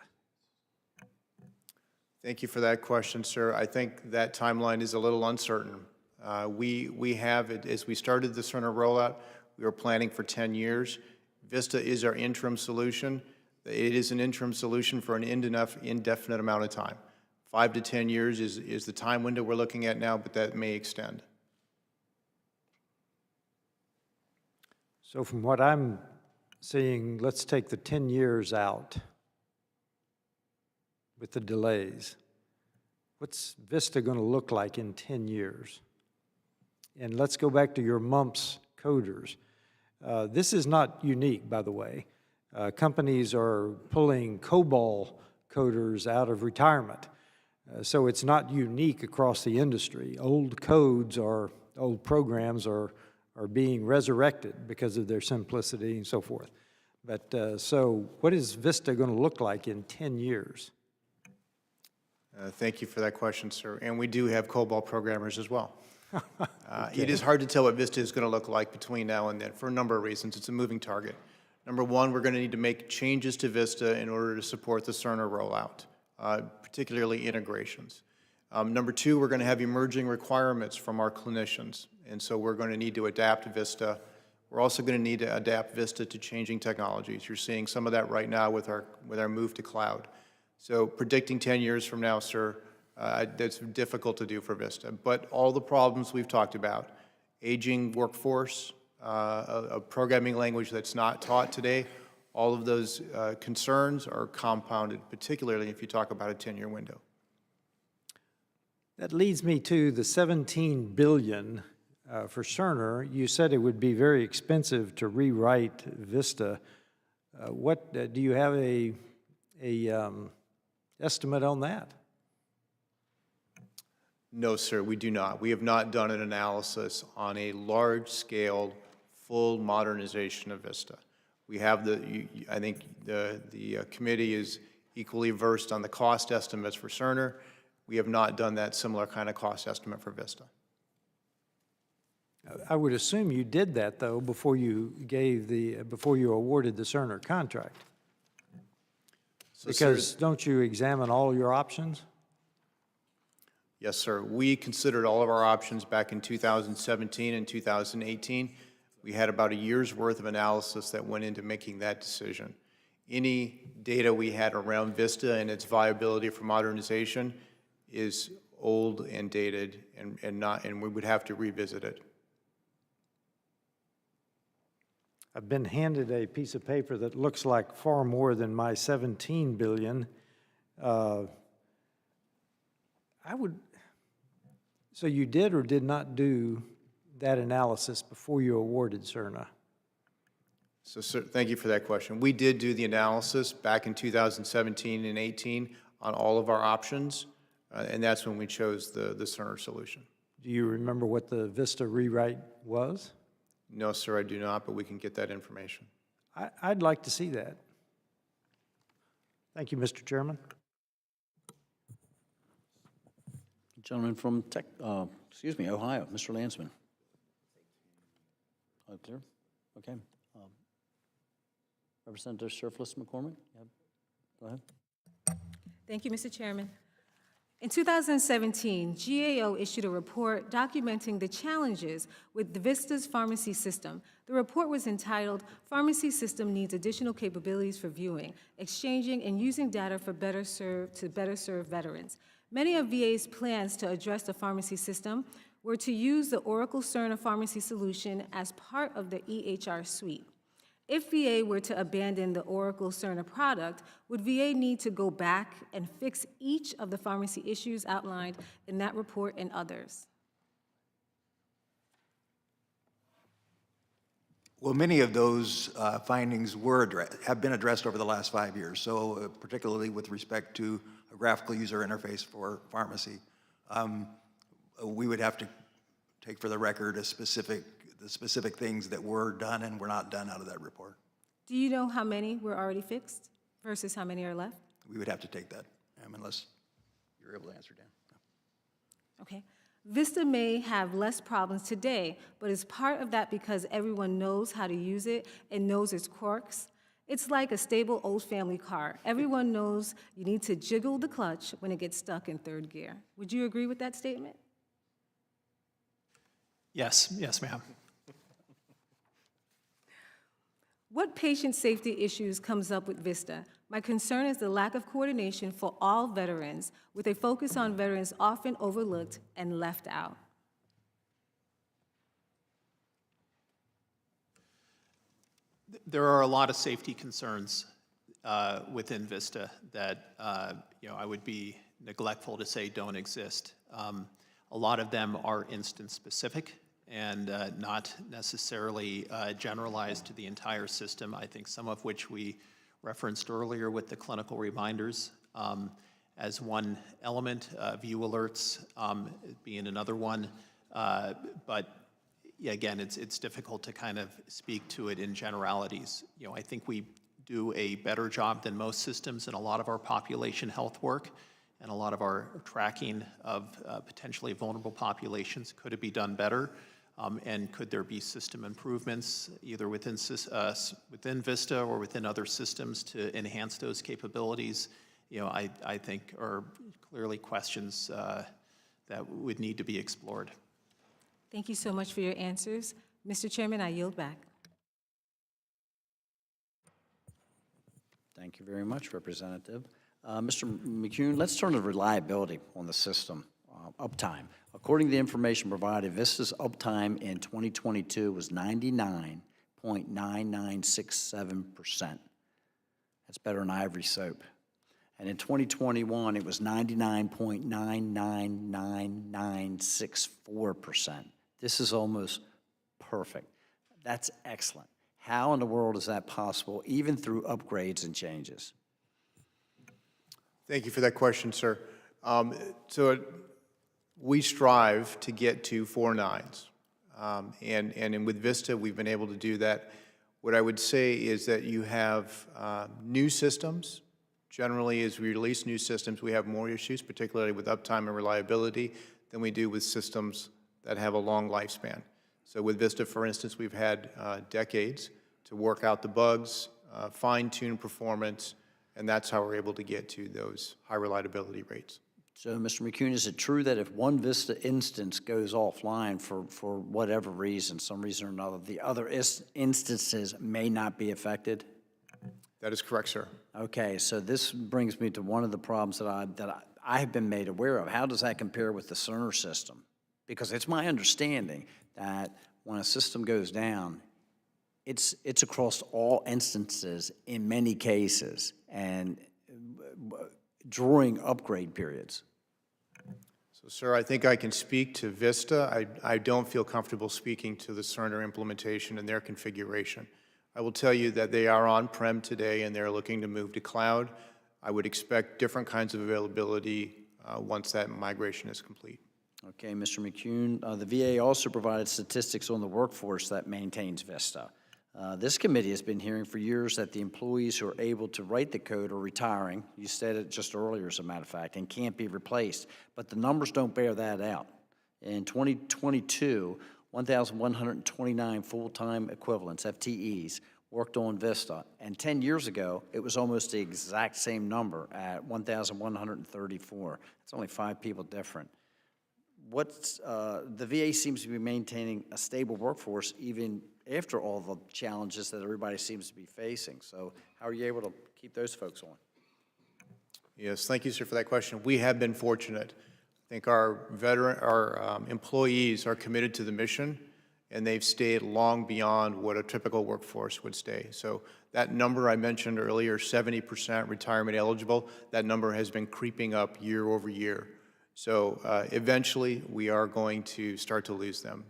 Thank you for that question, sir. I think that timeline is a little uncertain. We have, as we started the Cerner rollout, we were planning for 10 years. VistA is our interim solution. It is an interim solution for an indefinite amount of time. 5 to 10 years is the time window we're looking at now, but that may extend. So from what I'm seeing, let's take the 10 years out with the delays. What's VistA going to look like in 10 years? And let's go back to your mumps coders. This is not unique, by the way. Companies are pulling COBOL coders out of retirement. So it's not unique across the industry. Old programs are being resurrected because of their simplicity and so forth. But so what is VistA going to look like in 10 years? Thank you for that question, sir. And we do have COBOL programmers as well. Okay. It is hard to tell what VistA is going to look like between now and then for a number of reasons. It's a moving target. Number one, we're going to need to make changes to VistA in order to support the Cerner rollout, particularly integrations. Number two, we're going to have emerging requirements from our clinicians, and so we're going to need to adapt VistA. We're also going to need to adapt VistA to changing technologies. You're seeing some of that right now with our move to cloud. So predicting 10 years from now, sir, that's difficult to do for VistA. But all the problems we've talked about, aging workforce, a programming language that's not taught today, all of those concerns are compounded, particularly if you talk about a 10-year window. That leads me to the $17 billion for Cerner. You said it would be very expensive to rewrite VistA. Do you have a estimate on that? No, sir, we do not. We have not done an analysis on a large-scale, full modernization of VistA. We have I think the committee is equally versed on the cost estimates for Cerner. We have not done that similar kind of cost estimate for VistA. I would assume you did that, though, before you awarded the Cerner contract. So, sir, Because don't you examine all your options? yes, sir. We considered all of our options back in 2017 and 2018. We had about a year's worth of analysis that went into making that decision. Any data we had around VistA and its viability for modernization is old and dated and we would have to revisit it. I've been handed a piece of paper that looks like far more than my 17 billion. So you did or did not do that analysis before you awarded Cerner? So, sir, thank you for that question. We did do the analysis back in 2017 and 18 on all of our options, and that's when we chose the Cerner solution. Do you remember what the VistA rewrite was? No, sir, I do not, but we can get that information. I'd like to see that. Thank you, Mr. Chairman. Gentleman from Ohio, Mr. Landsman. Clear? Okay. Representative Surface McCormick, go ahead. Thank you, Mr. Chairman. In 2017, GAO issued a report documenting the challenges with the VistA's pharmacy system. The report was entitled, "Pharmacy System Needs Additional Capabilities for Viewing, Exchanging, and Using Data to Better Serve Veterans." Many of VA's plans to address the pharmacy system were to use the Oracle Cerner pharmacy solution as part of the EHR suite. If VA were to abandon the Oracle Cerner product, would VA need to go back and fix each of the pharmacy issues outlined in that report and others? Well, many of those findings have been addressed over the last 5 years, so particularly with respect to a graphical user interface for pharmacy. We would have to take for the record the specific things that were done and were not done out of that report. Do you know how many were already fixed versus how many are left? We would have to take that, unless you're able to answer, Dan. Okay. VistA may have less problems today, but is part of that because everyone knows how to use it and knows its quirks? It's like a stable old family car. Everyone knows you need to jiggle the clutch when it gets stuck in third gear. Would you agree with that statement? Yes, ma'am. What patient safety issues comes up with VistA? My concern is the lack of coordination for all veterans, with a focus on veterans often overlooked and left out. There are a lot of safety concerns within VistA that I would be neglectful to say don't exist. A lot of them are instance-specific and not necessarily generalized to the entire system. I think some of which we referenced earlier with the clinical reminders as one element, view alerts being another one. But yeah, again, it's difficult to kind of speak to it in generalities. I think we do a better job than most systems in a lot of our population health work, and a lot of our tracking of potentially vulnerable populations. Could it be done better? And could there be system improvements, either within VistA or within other systems to enhance those capabilities? I think are clearly questions that would need to be explored. Thank you so much for your answers. Mr. Chairman, I yield back. Thank you very much, Representative. Mr. McCune, let's turn to reliability on the system, uptime. According to the information provided, VistA's uptime in 2022 was 99.9967%. That's better than Ivory soap. And in 2021, it was 99.999964%. This is almost perfect. That's excellent. How in the world is that possible, even through upgrades and changes? Thank you for that question, sir. So We strive to get to 4 nines. And with VistA, we've been able to do that. What I would say is that you have new systems. Generally, as we release new systems, we have more issues, particularly with uptime and reliability, than we do with systems that have a long lifespan. So with VistA, for instance, we've had decades to work out the bugs, fine-tune performance, and that's how we're able to get to those high reliability rates. So, Mr. McCune, is it true that if one VistA instance goes offline for whatever reason, some reason or another, the other instances may not be affected? That is correct, sir. Okay, so this brings me to one of the problems that I have been made aware of. How does that compare with the Cerner system? Because it's my understanding that when a system goes down, it's across all instances in many cases and during upgrade periods. So, sir, I think I can speak to VistA. I don't feel comfortable speaking to the Cerner implementation and their configuration. I will tell you that they are on-prem today and they're looking to move to cloud. I would expect different kinds of availability once that migration is complete. Okay, Mr. McCune, the VA also provided statistics on the workforce that maintains VistA. This committee has been hearing for years that the employees who are able to write the code are retiring. You said it just earlier, as a matter of fact, and can't be replaced. But the numbers don't bear that out. In 2022, 1,129 full-time equivalents, FTEs, worked on VistA. And 10 years ago, it was almost the exact same number at 1,134. It's only 5 people different. The VA seems to be maintaining a stable workforce even after all the challenges that everybody seems to be facing. So how are you able to keep those folks on? Yes, thank you, sir, for that question. We have been fortunate. I think our employees are committed to the mission, and they've stayed long beyond what a typical workforce would stay. So that number I mentioned earlier, 70% retirement eligible, that number has been creeping up year over year. So eventually, we are going to start to lose them.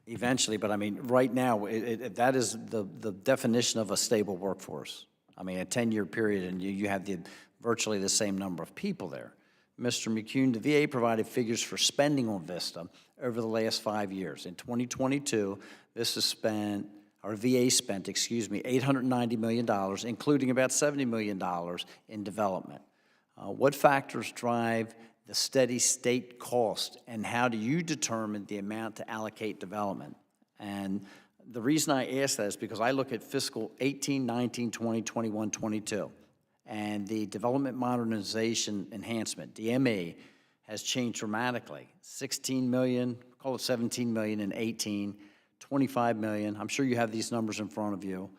Eventually, but I mean, right now, that is the definition of a stable workforce. I mean, a 10-year period, and you have virtually the same number of people there. Mr. McCune, the VA provided figures for spending on VistA over the last 5 years. In 2022, VA spent $890 million, including about $70 million in development. What factors drive the steady state cost, and how do you determine the amount to allocate development? And the reason I ask that is because I look at fiscal 18, 19, 20, 21, 22, and the Development Modernization Enhancement, DME, has changed dramatically. 16 million, call it 17 million in 18, 25 million, I'm sure you have these numbers in front of you,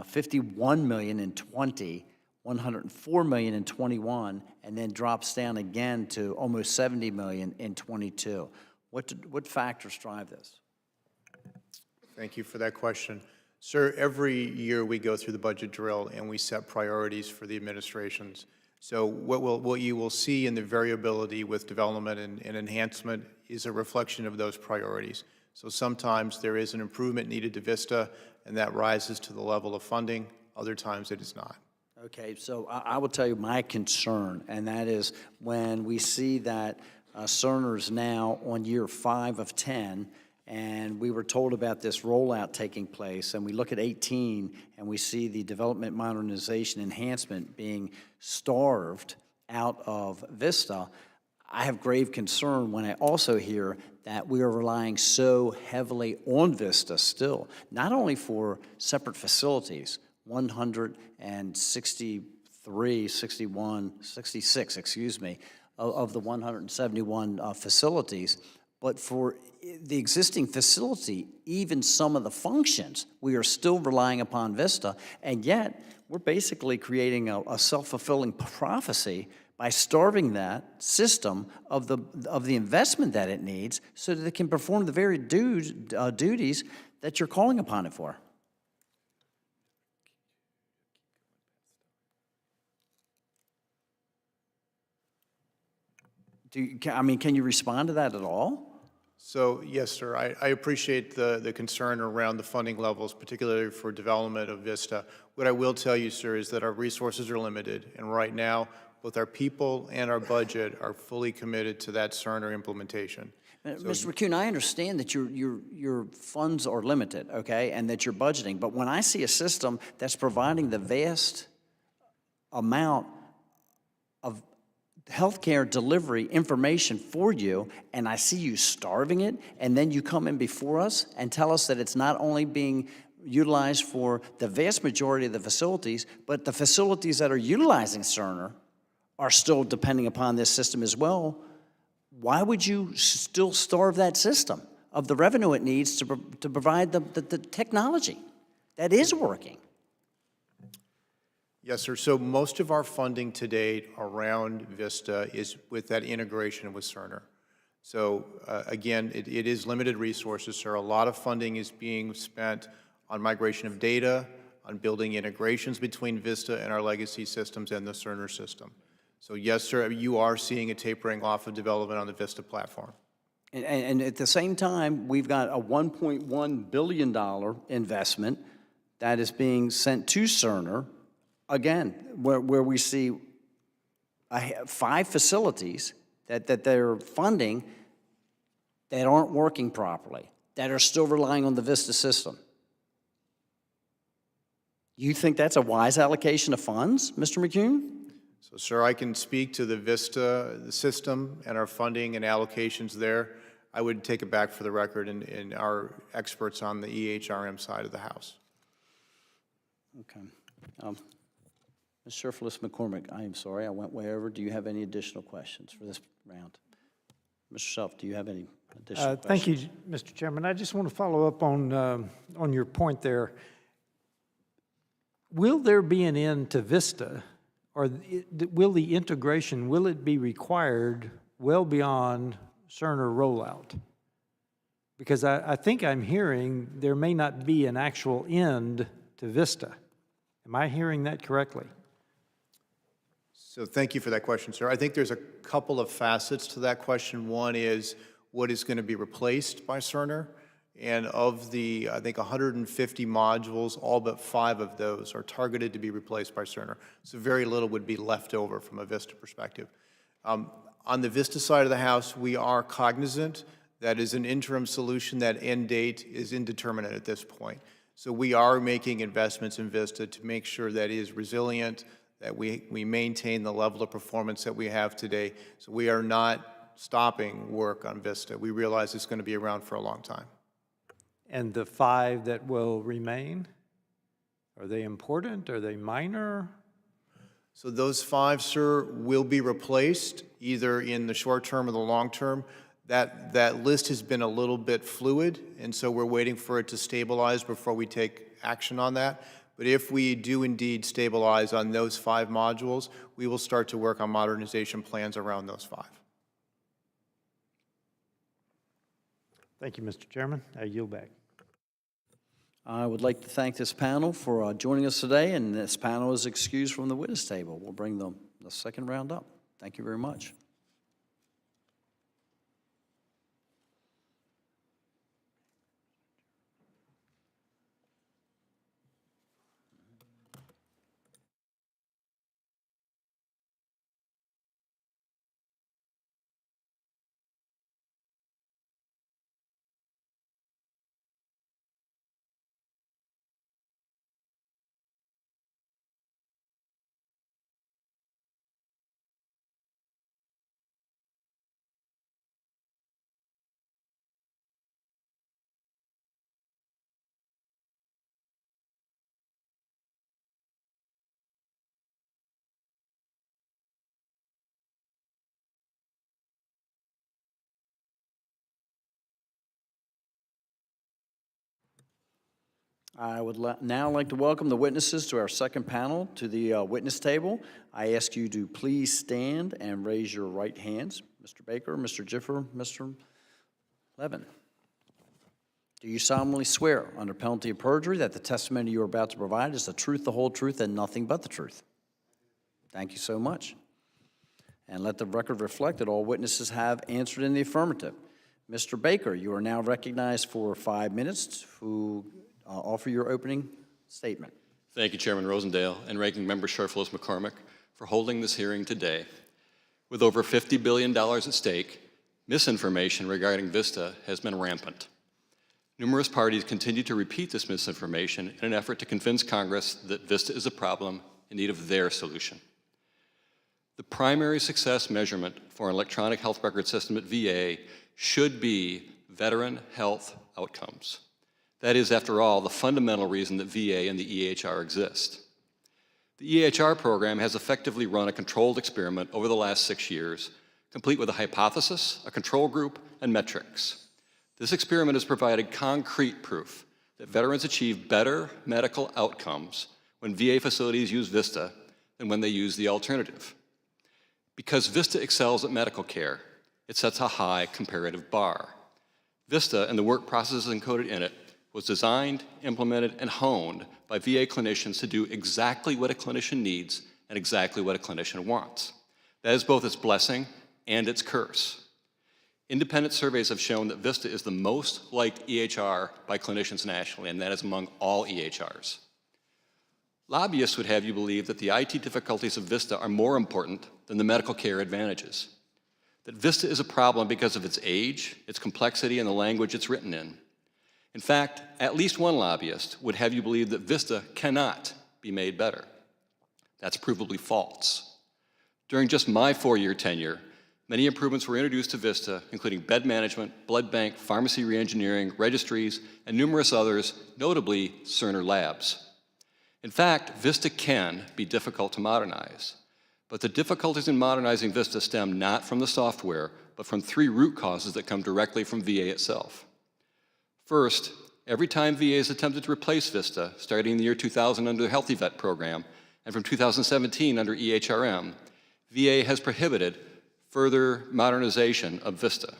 51 million in 20, 104 million in 21, and then drops down again to almost 70 million in 22. What factors drive this? Thank you for that question. Sir, every year we go through the budget drill and we set priorities for the administrations. So what you will see in the variability with development and enhancement is a reflection of those priorities. So sometimes there is an improvement needed to VistA, and that rises to the level of funding. Other times it is not. Okay, so I will tell you my concern, and that is when we see that Cerner's now on year 5 of 10, and we were told about this rollout taking place, and we look at 18, and we see the Development Modernization Enhancement being starved out of VistA. I have grave concern when I also hear that we are relying so heavily on VistA still, not only for separate facilities, 66, of the 171 facilities, but for the existing facility, even some of the functions, we are still relying upon VistA, and yet we're basically creating a self-fulfilling prophecy by starving that system of the investment that it needs so that it can perform the very duties that you're calling upon it for. Can you respond to that at all? So, yes, sir, I appreciate the concern around the funding levels, particularly for development of VistA. What I will tell you, sir, is that our resources are limited, and right now both our people and our budget are fully committed to that Cerner implementation. Mr. McCune, I understand that your funds are limited, okay, and that you're budgeting, but when I see a system that's providing the vast amount of healthcare delivery information for you, and I see you starving it, and then you come in before us and tell us that it's not only being utilized for the vast majority of the facilities, but the facilities that are utilizing Cerner are still depending upon this system as well. Why would you still starve that system of the revenue it needs to provide the technology that is working? Yes, sir. So most of our funding to date around VistA is with that integration with Cerner. So again, it is limited resources, sir. A lot of funding is being spent on migration of data, on building integrations between VistA and our legacy systems and the Cerner system. So yes, sir, you are seeing a tapering off of development on the VistA platform. And at the same time, we've got a $1.1 billion investment that is being sent to Cerner, again, where we see 5 facilities that they're funding that aren't working properly, that are still relying on the VistA system. You think that's a wise allocation of funds, Mr. McCune? So, sir, I can speak to the VistA the system and our funding and allocations there. I would take it back for the record and our experts on the EHRM side of the house. Okay. Ms. Sherfless McCormick, I am sorry, I went way over. Do you have any additional questions for this round? Mr. Shelf, do you have any additional questions? Thank you, Mr. Chairman. I just want to follow up on your point there. Will there be an end to VistA, or will the integration, will it be required well beyond Cerner rollout? Because I think I'm hearing there may not be an actual end to VistA. Am I hearing that correctly? So thank you for that question, sir. I think there's a couple of facets to that question. One is what is going to be replaced by Cerner? And of the, I think, 150 modules, all but 5 of those are targeted to be replaced by Cerner. So very little would be left over from a VistA perspective. On the VistA side of the house, we are cognizant that is an interim solution. That end date is indeterminate at this point. So we are making investments in VistA to make sure that it is resilient, that we maintain the level of performance that we have today. So we are not stopping work on VistA. We realize it's going to be around for a long time. And the 5 that will remain, are they important? Are they minor? So those 5, sir, will be replaced either in the short term or the long term. That list has been a little bit fluid, and so we're waiting for it to stabilize before we take action on that. But if we do indeed stabilize on those 5 modules, we will start to work on modernization plans around those 5. Thank you, Mr. Chairman. I yield back. I would like to thank this panel for joining us today, and this panel is excused from the witness table. We'll bring the second round up. Thank you very much. I would now like to welcome the witnesses to our second panel to the witness table. I ask you to please stand and raise your right hands. Mr. Baker, Mr. Jiffer, Mr. Levin. Do you solemnly swear under penalty of perjury that the testimony you are about to provide is the truth, the whole truth, and nothing but the truth? Thank you so much. And let the record reflect that all witnesses have answered in the affirmative. Mr. Baker, you are now recognized for 5 minutes to offer your opening statement. Thank you, Chairman Rosendale and Ranking Member Sherfless McCormick, for holding this hearing today. With over $50 billion at stake, misinformation regarding VistA has been rampant. Numerous parties continue to repeat this misinformation in an effort to convince Congress that VistA is a problem in need of their solution. The primary success measurement for an electronic health record system at VA should be veteran health outcomes. That is, after all, the fundamental reason that VA and the EHR exist. The EHR program has effectively run a controlled experiment over the last 6 years, complete with a hypothesis, a control group, and metrics. This experiment has provided concrete proof that veterans achieve better medical outcomes when VA facilities use VistA than when they use the alternative. Because VistA excels at medical care, it sets a high comparative bar. VistA and the work processes encoded in it was designed, implemented, and honed by VA clinicians to do exactly what a clinician needs and exactly what a clinician wants. That is both its blessing and its curse. Independent surveys have shown that VistA is the most liked EHR by clinicians nationally, and that is among all EHRs. Lobbyists would have you believe that the IT difficulties of VistA are more important than the medical care advantages. That VistA is a problem because of its age, its complexity, and the language it's written in. In fact, at least one lobbyist would have you believe that VistA cannot be made better. That's provably false. During just my 4-year tenure, many improvements were introduced to VistA, including bed management, blood bank, pharmacy reengineering, registries, and numerous others, notably Cerner Labs. In fact, VistA can be difficult to modernize. But the difficulties in modernizing VistA stem not from the software, but from 3 root causes that come directly from VA itself. First, every time VA has attempted to replace VistA, starting in the year 2000 under the Healthy Vet program, and from 2017 under EHRM, VA has prohibited further modernization of VistA.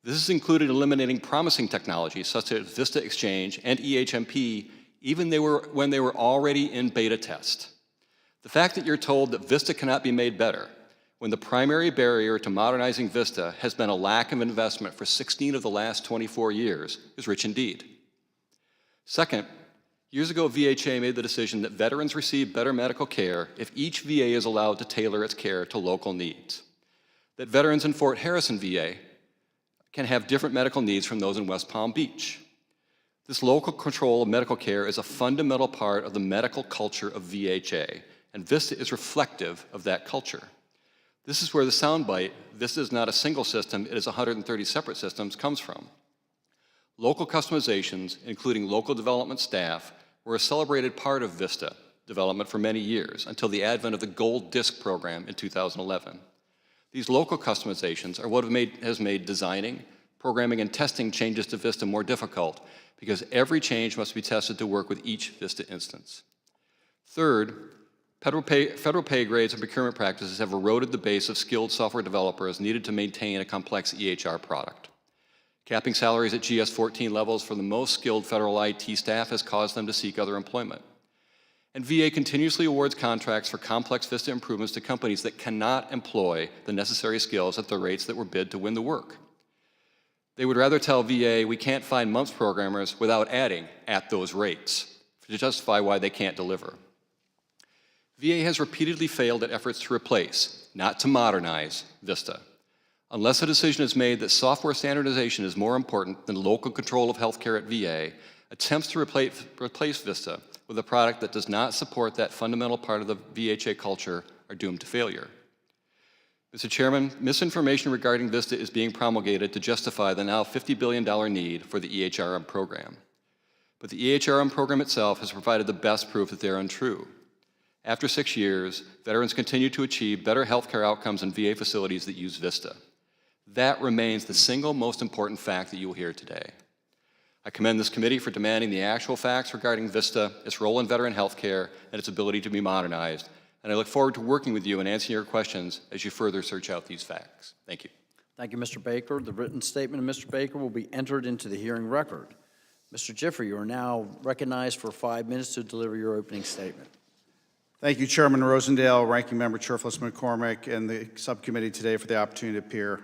This has included eliminating promising technologies such as VistA Exchange and EHMP, even when they were already in beta test. The fact that you're told that VistA cannot be made better, when the primary barrier to modernizing VistA has been a lack of investment for 16 of the last 24 years, is rich indeed. Second, years ago, VHA made the decision that veterans receive better medical care if each VA is allowed to tailor its care to local needs. That veterans in Fort Harrison VA can have different medical needs from those in West Palm Beach. This local control of medical care is a fundamental part of the medical culture of VHA, and VistA is reflective of that culture. This is where the soundbite, VistA is not a single system, it is 130 separate systems, comes from. Local customizations, including local development staff, were a celebrated part of VistA development for many years, until the advent of the Gold Disc program in 2011. These local customizations are what has made designing, programming, and testing changes to VistA more difficult, because every change must be tested to work with each VistA instance. Third, federal pay grades and procurement practices have eroded the base of skilled software developers needed to maintain a complex EHR product. Capping salaries at GS-14 levels for the most skilled federal IT staff has caused them to seek other employment. And VA continuously awards contracts for complex VistA improvements to companies that cannot employ the necessary skills at the rates that were bid to win the work. They would rather tell VA we can't find MUMPS programmers without adding at those rates to justify why they can't deliver. VA has repeatedly failed at efforts to replace, not to modernize, VistA. Unless a decision is made that software standardization is more important than local control of healthcare at VA, attempts to replace VistA with a product that does not support that fundamental part of the VHA culture are doomed to failure. Mr. Chairman, misinformation regarding VistA is being promulgated to justify the now $50 billion need for the EHRM program. But the EHRM program itself has provided the best proof that they're untrue. After 6 years, veterans continue to achieve better healthcare outcomes in VA facilities that use VistA. That remains the single most important fact that you will hear today. I commend this committee for demanding the actual facts regarding VistA, its role in veteran healthcare, and its ability to be modernized. And I look forward to working with you and answering your questions as you further search out these facts. Thank you. Thank you, Mr. Baker. The written statement of Mr. Baker will be entered into the hearing record. Mr. Gifford, you are now recognized for 5 minutes to deliver your opening statement. Thank you, Chairman Rosendale, Ranking Member Cherfilus McCormick, and the subcommittee today for the opportunity to appear.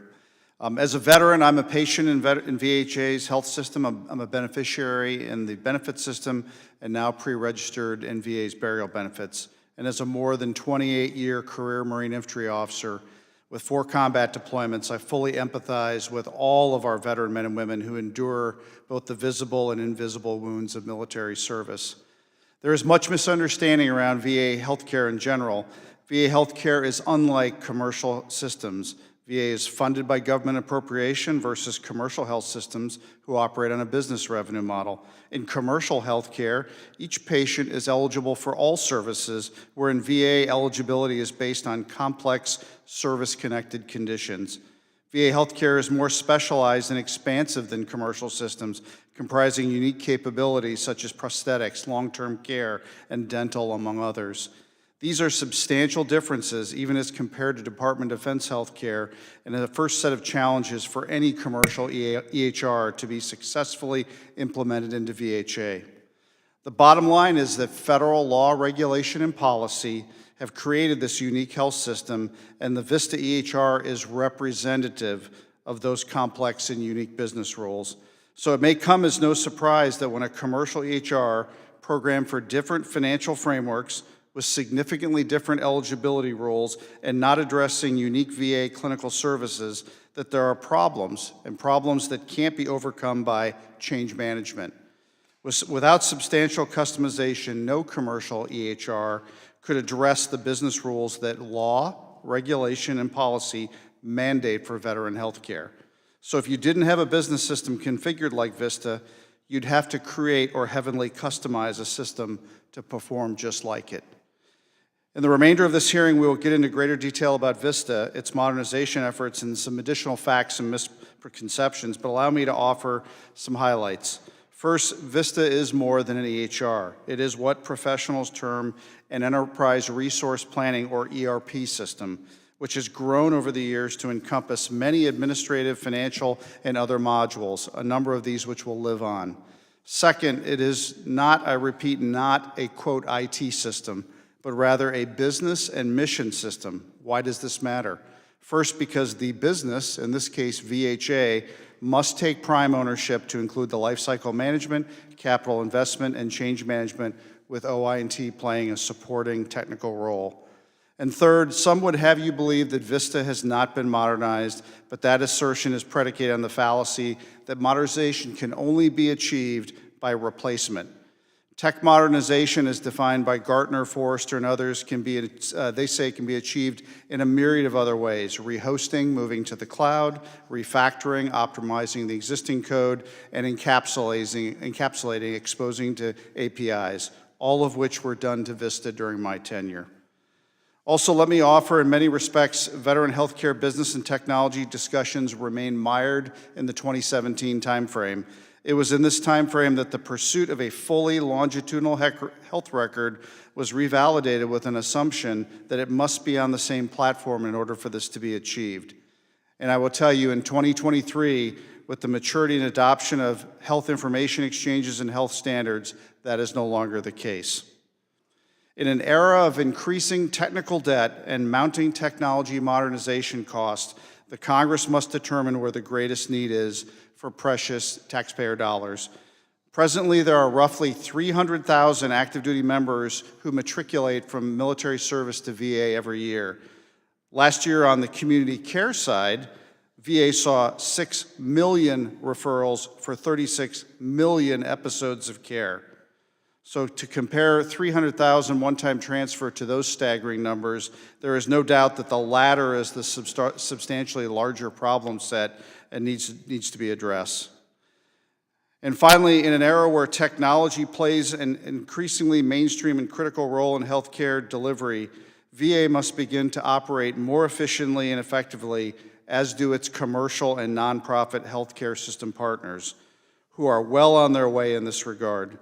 As a veteran, I'm a patient in VHA's health system. I'm a beneficiary in the benefit system and now pre-registered in VA's burial benefits. and as a more than 28-year career Marine infantry officer with 4 combat deployments, I fully empathize with all of our veteran men and women who endure both the visible and invisible wounds of military service. There is much misunderstanding around VA healthcare in general. VA healthcare is unlike commercial systems. VA is funded by government appropriation versus commercial health systems who operate on a business revenue model. In commercial healthcare, each patient is eligible for all services, where in VA, eligibility is based on complex service-connected conditions. VA healthcare is more specialized and expansive than commercial systems, comprising unique capabilities such as prosthetics, long-term care, and dental, among others. These are substantial differences, even as compared to Department of Defense healthcare, and the first set of challenges for any commercial EHR to be successfully implemented into VHA. The bottom line is that federal law, regulation, and policy have created this unique health system, and the VistA EHR is representative of those complex and unique business rules. So it may come as no surprise that when a commercial EHR programmed for different financial frameworks with significantly different eligibility rules and not addressing unique VA clinical services, that there are problems, and problems that can't be overcome by change management. Without substantial customization, no commercial EHR could address the business rules that law, regulation, and policy mandate for veteran health care. So if you didn't have a business system configured like VistA, you'd have to create or heavily customize a system to perform just like it. In the remainder of this hearing, we will get into greater detail about VistA, its modernization efforts, and some additional facts and misconceptions, but allow me to offer some highlights. First, VistA is more than an EHR. It is what professionals term an enterprise resource planning, or ERP system, which has grown over the years to encompass many administrative, financial, and other modules, a number of these which will live on. Second, it is not, I repeat, not a, quote, IT system, but rather a business and mission system. Why does this matter? First, because the business, in this case VHA, must take prime ownership to include the lifecycle management, capital investment, and change management, with OI&T playing a supporting technical role. And third, some would have you believe that VistA has not been modernized, but that assertion is predicated on the fallacy that modernization can only be achieved by replacement. Tech modernization, as defined by Gartner, Forrester, and others, they say can be achieved in a myriad of other ways: rehosting, moving to the cloud, refactoring, optimizing the existing code, and encapsulating, exposing to APIs, all of which were done to VistA during my tenure. Also, let me offer, in many respects, veteran healthcare business and technology discussions remain mired in the 2017 timeframe. It was in this timeframe that the pursuit of a fully longitudinal health record was revalidated with an assumption that it must be on the same platform in order for this to be achieved. And I will tell you, in 2023, with the maturity and adoption of health information exchanges and health standards, that is no longer the case. In an era of increasing technical debt and mounting technology modernization costs, the Congress must determine where the greatest need is for precious taxpayer dollars. Presently, there are roughly 300,000 active duty members who matriculate from military service to VA every year. Last year, on the community care side, VA saw 6 million referrals for 36 million episodes of care. So to compare 300,000 one-time transfer to those staggering numbers, there is no doubt that the latter is the substantially larger problem set and needs to be addressed. And finally, in an era where technology plays an increasingly mainstream and critical role in healthcare delivery, VA must begin to operate more efficiently and effectively, as do its commercial and nonprofit healthcare system partners, who are well on their way in this regard.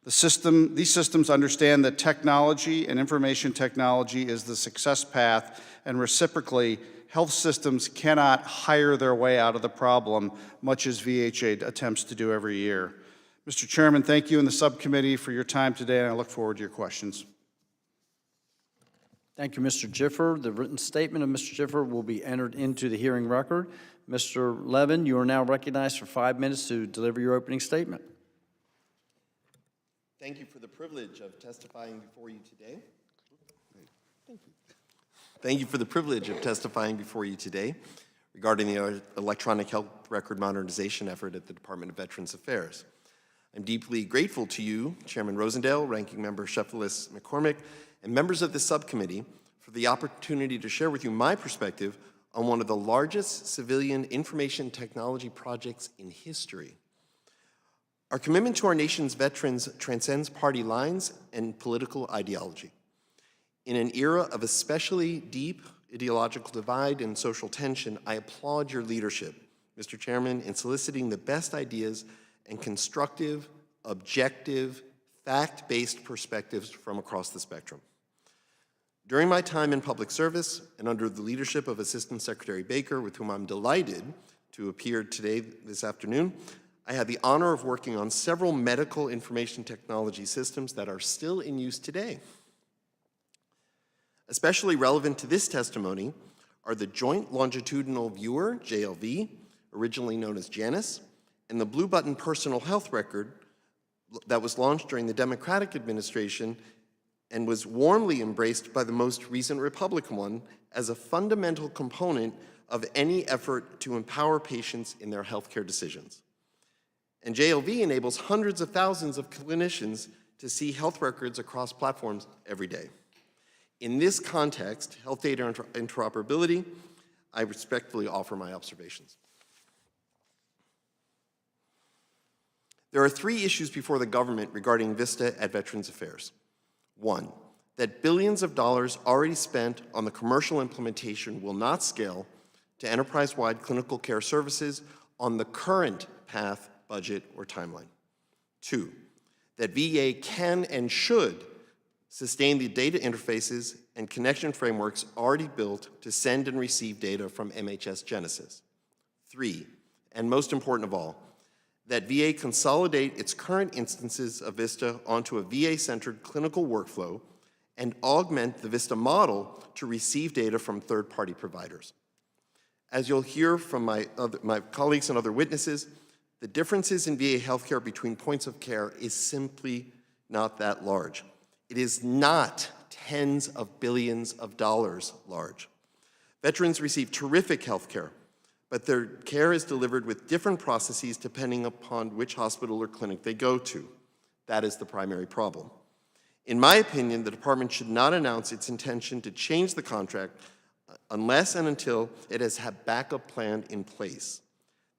These systems understand that technology and information technology is the success path, and reciprocally, health systems cannot hire their way out of the problem, much as VHA attempts to do every year. Mr. Chairman, thank you and the subcommittee for your time today, and I look forward to your questions. Thank you, Mr. Jiffer. The written statement of Mr. Jiffer will be entered into the hearing record. Mr. Levin, you are now recognized for 5 minutes to deliver your opening statement. Thank you for the privilege of testifying before you today. Thank you for the privilege of testifying before you today regarding the electronic health record modernization effort at the Department of Veterans Affairs. I'm deeply grateful to you, Chairman Rosendale, Ranking Member Sheffilis McCormick, and members of this subcommittee for the opportunity to share with you my perspective on one of the largest civilian information technology projects in history. Our commitment to our nation's veterans transcends party lines and political ideology. In an era of especially deep ideological divide and social tension, I applaud your leadership, Mr. Chairman, in soliciting the best ideas and constructive, objective, fact-based perspectives from across the spectrum. During my time in public service and under the leadership of Assistant Secretary Baker, with whom I'm delighted to appear today, this afternoon, I had the honor of working on several medical information technology systems that are still in use today. Especially relevant to this testimony are the Joint Longitudinal Viewer, JLV, originally known as JANUS, and the Blue Button Personal Health Record that was launched during the Democratic administration and was warmly embraced by the most recent Republican one as a fundamental component of any effort to empower patients in their healthcare decisions. And JLV enables hundreds of thousands of clinicians to see health records across platforms every day. In this context, health data interoperability, I respectfully offer my observations. There are 3 issues before the government regarding VistA at Veterans Affairs. 1, that billions of dollars already spent on the commercial implementation will not scale to enterprise-wide clinical care services on the current path, budget, or timeline. 2, that VA can and should sustain the data interfaces and connection frameworks already built to send and receive data from MHS Genesis. 3, and most important of all, that VA consolidate its current instances of VistA onto a VA-centered clinical workflow and augment the VistA model to receive data from third-party providers. As you'll hear from my colleagues and other witnesses, the differences in VA healthcare between points of care is simply not that large. It is not tens of billions of dollars large. Veterans receive terrific health care, but their care is delivered with different processes depending upon which hospital or clinic they go to. That is the primary problem. In my opinion, the department should not announce its intention to change the contract unless and until it has a backup plan in place.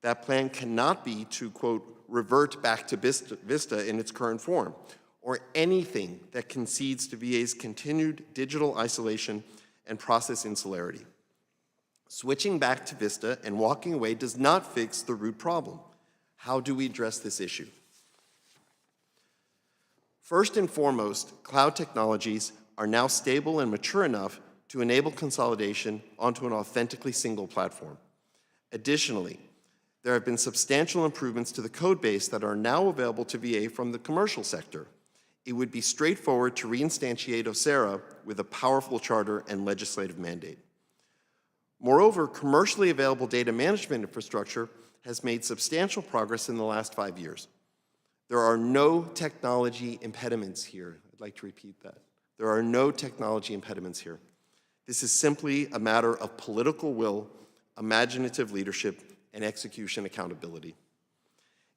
That plan cannot be to, quote, revert back to VistA in its current form, or anything that concedes to VA's continued digital isolation and process insularity. Switching back to VistA and walking away does not fix the root problem. How do we address this issue? First and foremost, cloud technologies are now stable and mature enough to enable consolidation onto an authentically single platform. Additionally, there have been substantial improvements to the code base that are now available to VA from the commercial sector. It would be straightforward to reinstantiate OSERA with a powerful charter and legislative mandate. Moreover, commercially available data management infrastructure has made substantial progress in the last 5 years. There are no technology impediments here. I'd like to repeat that. There are no technology impediments here. This is simply a matter of political will, imaginative leadership, and execution accountability.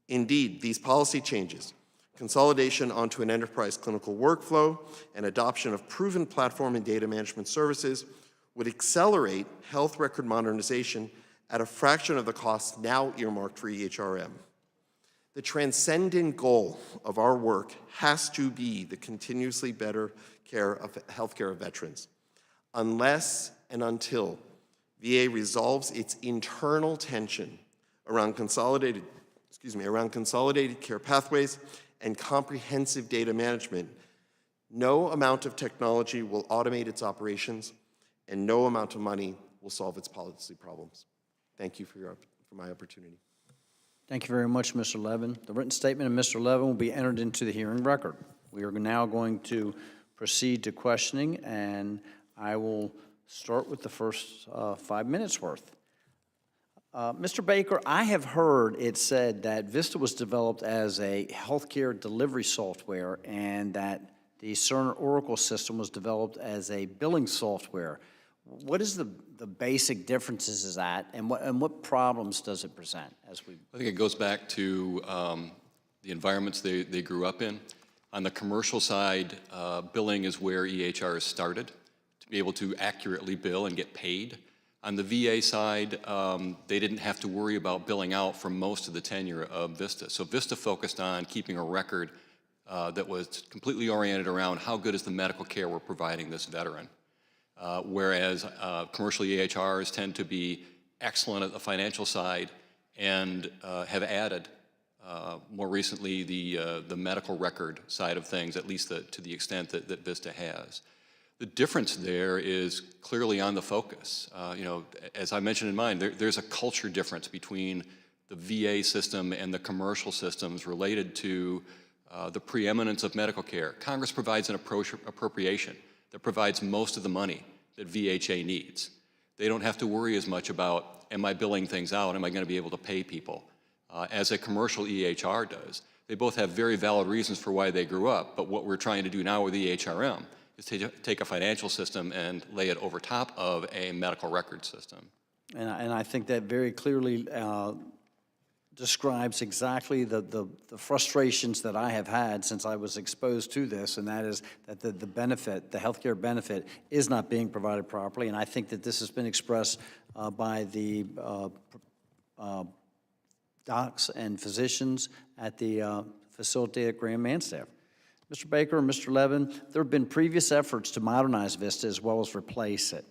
Indeed, these policy changes, consolidation onto an enterprise clinical workflow, and adoption of proven platform and data management services would accelerate health record modernization at a fraction of the cost now earmarked for EHRM. The transcendent goal of our work has to be the continuously better care of healthcare of veterans. Unless and until VA resolves its internal tension around consolidated care pathways and comprehensive data management, no amount of technology will automate its operations, and no amount of money will solve its policy problems. Thank you for my opportunity. Thank you very much, Mr. Levin. The written statement of Mr. Levin will be entered into the hearing record. We are now going to proceed to questioning, and I will start with the first 5 minutes worth. Mr. Baker, I have heard it said that VistA was developed as a healthcare delivery software and that the Cerner Oracle system was developed as a billing software. What is the basic differences is that, and what problems does it present as we? I think it goes back to the environments they grew up in. On the commercial side, billing is where EHR is started, to be able to accurately bill and get paid. On the VA side, they didn't have to worry about billing out for most of the tenure of VistA. So VistA focused on keeping a record that was completely oriented around how good is the medical care we're providing this veteran. Whereas commercial EHRs tend to be excellent at the financial side and have added more recently the medical record side of things, at least to the extent that VistA has. The difference there is clearly on the focus. You know, as I mentioned in mine, there's a culture difference between the VA system and the commercial systems related to the preeminence of medical care. Congress provides an appropriation that provides most of the money that VHA needs. They don't have to worry as much about, am I billing things out, am I going to be able to pay people, as a commercial EHR does. They both have very valid reasons for why they grew up, but what we're trying to do now with EHRM is to take a financial system and lay it over top of a medical record system. And I think that very clearly describes exactly the frustrations that I have had since I was exposed to this, and that is that the benefit, the healthcare benefit, is not being provided properly. And I think that this has been expressed by the docs and physicians at the facility at Graham Manstaff. Mr. Baker and Mr. Levin, there have been previous efforts to modernize VistA as well as replace it.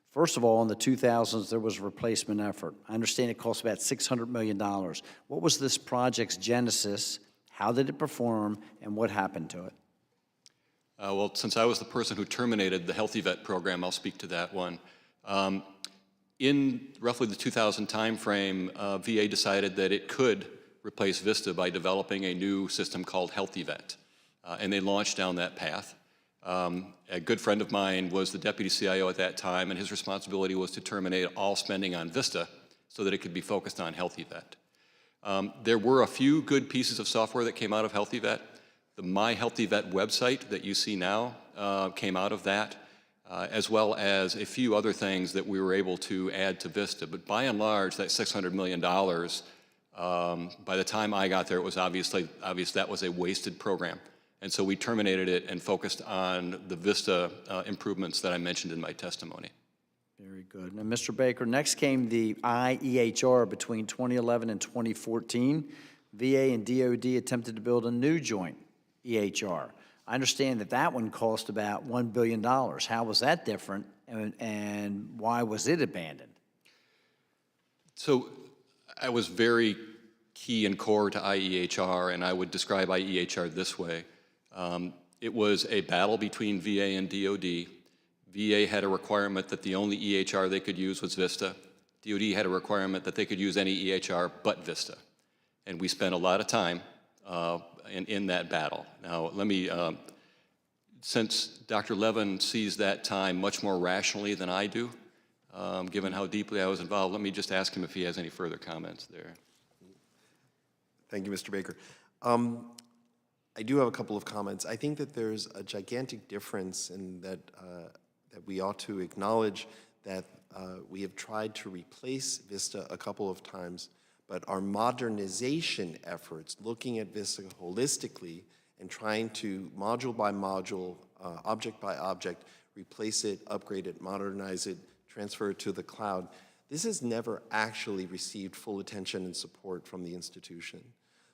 First of all, in the 2000s, there was a replacement effort. I understand it cost about $600 million. What was this project's genesis? How did it perform? And what happened to it? Well, since I was the person who terminated the Healthy Vet program, I'll speak to that one. In roughly the 2000 timeframe, VA decided that it could replace VistA by developing a new system called Healthy Vet. And they launched down that path. A good friend of mine was the deputy CIO at that time, and his responsibility was to terminate all spending on VistA so that it could be focused on Healthy Vet. There were a few good pieces of software that came out of Healthy Vet. The My Healthy Vet website that you see now came out of that, as well as a few other things that we were able to add to VistA. But by and large, that $600 million, by the time I got there, it was obvious that was a wasted program. And so we terminated it and focused on the VistA improvements that I mentioned in my testimony. Very good. Now, Mr. Baker, next came the IEHR between 2011 and 2014. VA and DOD attempted to build a new joint EHR. I understand that that one cost about $1 billion. How was that different, and why was it abandoned? So I was very key and core to IEHR, and I would describe IEHR this way. It was a battle between VA and DOD. VA had a requirement that the only EHR they could use was VistA. DOD had a requirement that they could use any EHR but VistA. And we spent a lot of time in that battle. Now, let me, since Dr. Levin sees that time much more rationally than I do, given how deeply I was involved, let me just ask him if he has any further comments there. Thank you, Mr. Baker. I do have a couple of comments. I think that there's a gigantic difference in that that we ought to acknowledge that we have tried to replace VistA a couple of times, but our modernization efforts, looking at VistA holistically and trying to module by module, object by object, replace it, upgrade it, modernize it, transfer it to the cloud, this has never actually received full attention and support from the institution.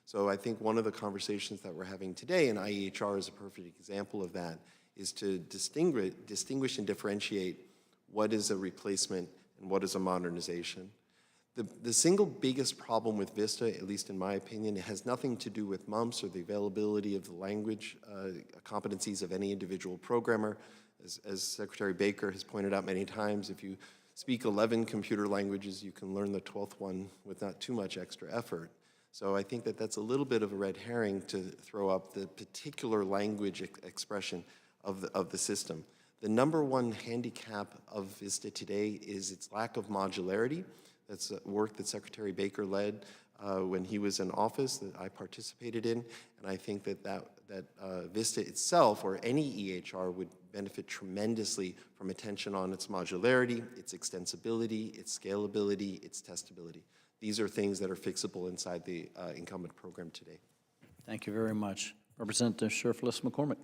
So I think one of the conversations that we're having today, and IEHR is a perfect example of that, is to distinguish and differentiate what is a replacement and what is a modernization. The single biggest problem with VistA, at least in my opinion, it has nothing to do with MUMPS or the availability of the language competencies of any individual programmer. As Secretary Baker has pointed out many times, if you speak 11 computer languages, you can learn the 12th one with not too much extra effort. So I think that that's a little bit of a red herring to throw up the particular language expression of the system. The number one handicap of VistA today is its lack of modularity. That's work that Secretary Baker led when he was in office that I participated in. And I think that VistA itself, or any EHR, would benefit tremendously from attention on its modularity, its extensibility, its scalability, its testability. These are things that are fixable inside the incumbent program today. Thank you very much. Representative Sherfless McCormick.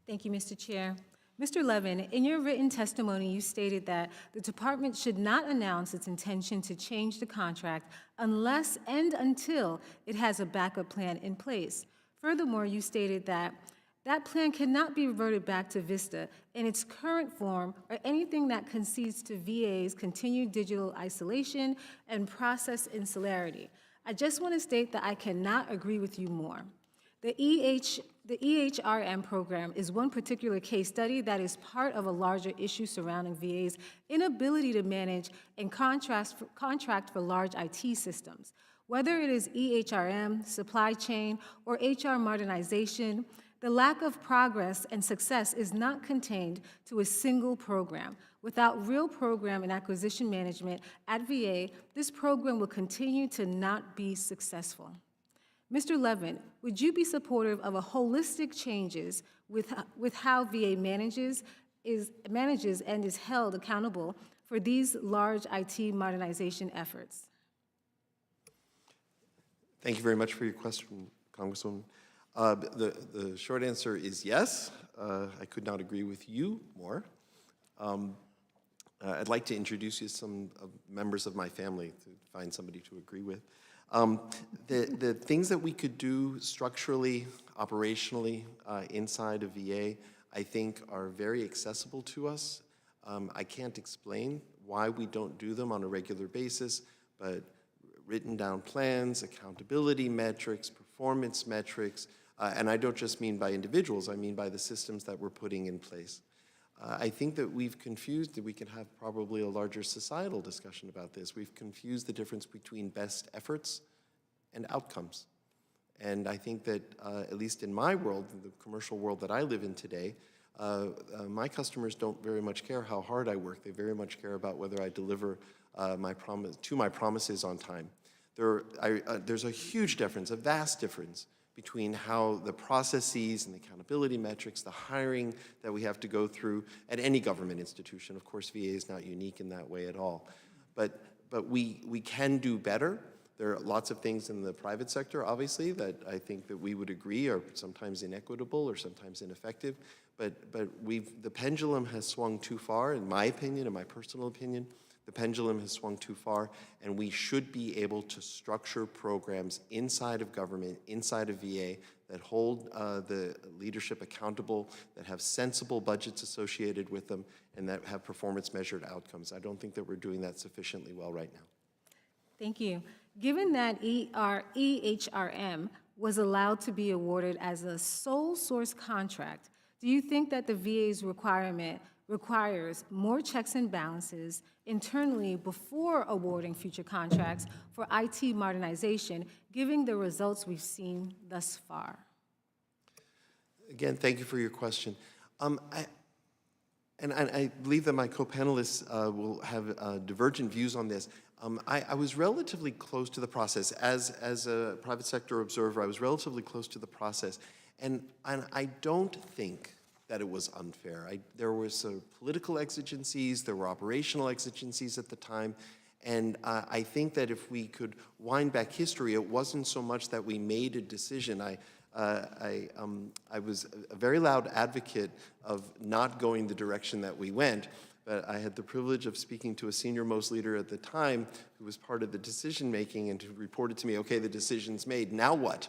Thank you, Mr. Chair. Mr. Levin, in your written testimony, you stated that the department should not announce its intention to change the contract unless and until it has a backup plan in place. Furthermore, you stated that that plan cannot be reverted back to VistA in its current form or anything that concedes to VA's continued digital isolation and process insularity. I just want to state that I cannot agree with you more. The EHRM program is one particular case study that is part of a larger issue surrounding VA's inability to manage and contract for large IT systems. Whether it is EHRM, supply chain, or HR modernization, the lack of progress and success is not contained to a single program. Without real program and acquisition management at VA, this program will continue to not be successful. Mr. Levin, would you be supportive of a holistic changes with how VA manages and is held accountable for these large IT modernization efforts? Thank you very much for your question, Congresswoman. The short answer is yes. I could not agree with you more. I'd like to introduce you to some members of my family to find somebody to agree with. The things that we could do structurally, operationally, inside of VA, I think are very accessible to us. I can't explain why we don't do them on a regular basis, but written down plans, accountability metrics, performance metrics, and I don't just mean by individuals, I mean by the systems that we're putting in place. I think that we've confused, that we can have probably a larger societal discussion about this. We've confused the difference between best efforts and outcomes. And I think that, at least in my world, the commercial world that I live in today, my customers don't very much care how hard I work. They very much care about whether I deliver my promises on time. There's a huge difference, a vast difference, between how the processes and the accountability metrics, the hiring that we have to go through at any government institution. Of course, VA is not unique in that way at all. But we can do better. There are lots of things in the private sector, obviously, that I think that we would agree are sometimes inequitable or sometimes ineffective. But the pendulum has swung too far, in my opinion, in my personal opinion. The pendulum has swung too far, and we should be able to structure programs inside of government, inside of VA, that hold the leadership accountable, that have sensible budgets associated with them, and that have performance-measured outcomes. I don't think that we're doing that sufficiently well right now. Thank you. Given that EHRM was allowed to be awarded as a sole source contract, do you think that the VA's requirement requires more checks and balances internally before awarding future contracts for IT modernization, given the results we've seen thus far? Again, thank you for your question. I believe that my co-panelists will have divergent views on this. I was relatively close to the process. As a private sector observer, I was relatively close to the process. And I don't think that it was unfair. There were some political exigencies, there were operational exigencies at the time, and I think that if we could wind back history, it wasn't so much that we made a decision. I was a very loud advocate of not going the direction that we went, but I had the privilege of speaking to a senior-most leader at the time who was part of the decision-making and who reported to me, okay, the decision's made, now what?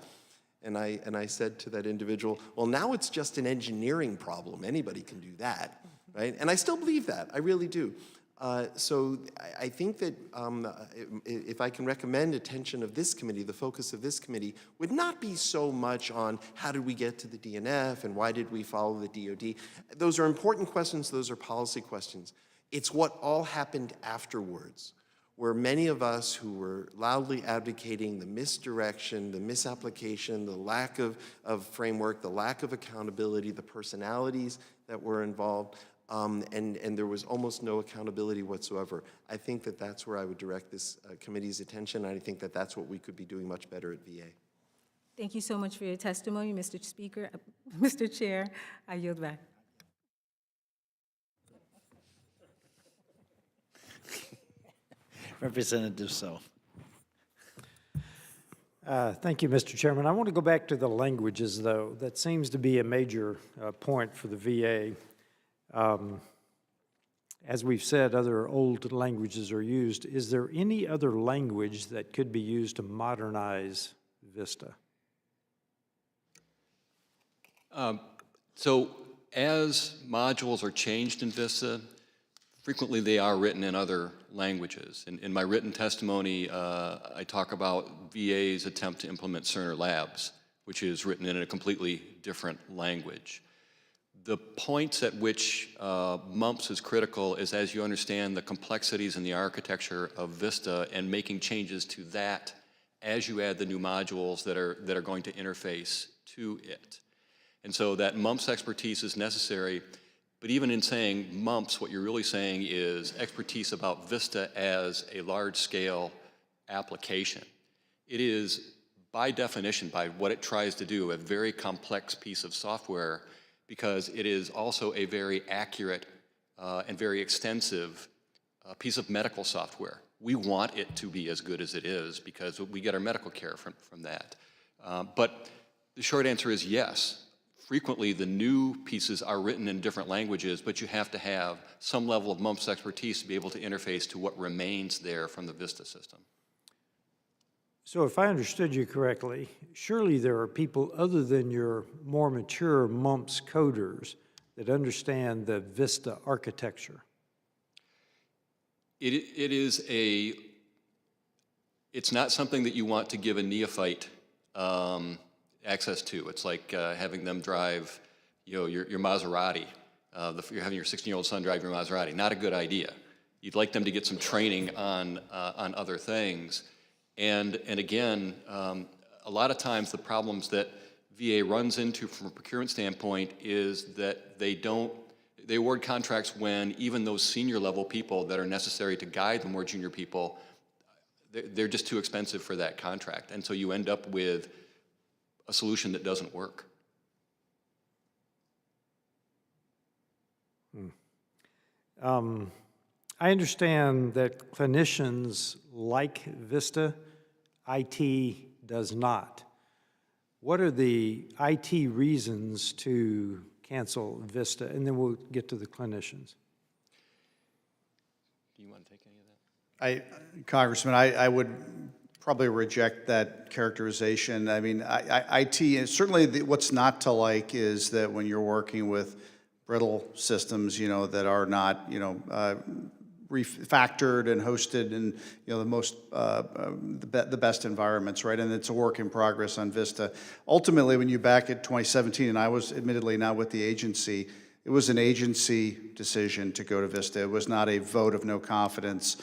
And I said to that individual, well, now it's just an engineering problem. Anybody can do that, right? And I still believe that. I really do. So I think that if I can recommend attention of this committee, the focus of this committee would not be so much on how did we get to the DNF and why did we follow the DoD. Those are important questions. Those are policy questions. It's what all happened afterwards, where many of us who were loudly advocating the misdirection, the misapplication, the lack of framework, the lack of accountability, the personalities that were involved, and there was almost no accountability whatsoever. I think that that's where I would direct this committee's attention, and I think that that's what we could be doing much better at VA. Thank you so much for your testimony, Mr. Speaker. Mr. Chair, I yield back. Representative Self. Thank you, Mr. Chairman. I want to go back to the languages, though. That seems to be a major point for the VA. As we've said, other old languages are used. Is there any other language that could be used to modernize VistA? So as modules are changed in VistA, frequently they are written in other languages. In my written testimony, I talk about VA's attempt to implement Cerner Labs, which is written in a completely different language. The points at which MUMPS is critical is as you understand the complexities in the architecture of VistA and making changes to that as you add the new modules that are going to interface to it. And so that MUMPS expertise is necessary, but even in saying MUMPS, what you're really saying is expertise about VistA as a large-scale application. It is, by definition, by what it tries to do, a very complex piece of software because it is also a very accurate and very extensive piece of medical software. We want it to be as good as it is because we get our medical care from that. But the short answer is yes. Frequently, the new pieces are written in different languages, but you have to have some level of MUMPS expertise to be able to interface to what remains there from the VistA system. So if I understood you correctly, surely there are people other than your more mature MUMPS coders that understand the VistA architecture. It's not something that you want to give a neophyte access to. It's like having them drive, your Maserati. You're having your 16-year-old son drive your Maserati. Not a good idea. You'd like them to get some training on other things. And again, a lot of times the problems that VA runs into from a procurement standpoint is that they award contracts when even those senior level people that are necessary to guide the more junior people, they're just too expensive for that contract. And so you end up with a solution that doesn't work. I understand that clinicians like VistA, IT does not. What are the IT reasons to cancel VistA? And then we'll get to the clinicians. Do you want to take any of that? Congressman, I would probably reject that characterization. I mean, IT, and certainly what's not to like is that when you're working with brittle systems, that are not, refactored and hosted in, the best environments, right? And it's a work in progress on VistA. Ultimately, when you back at 2017, and I was admittedly not with the agency, it was an agency decision to go to VistA. It was not a vote of no confidence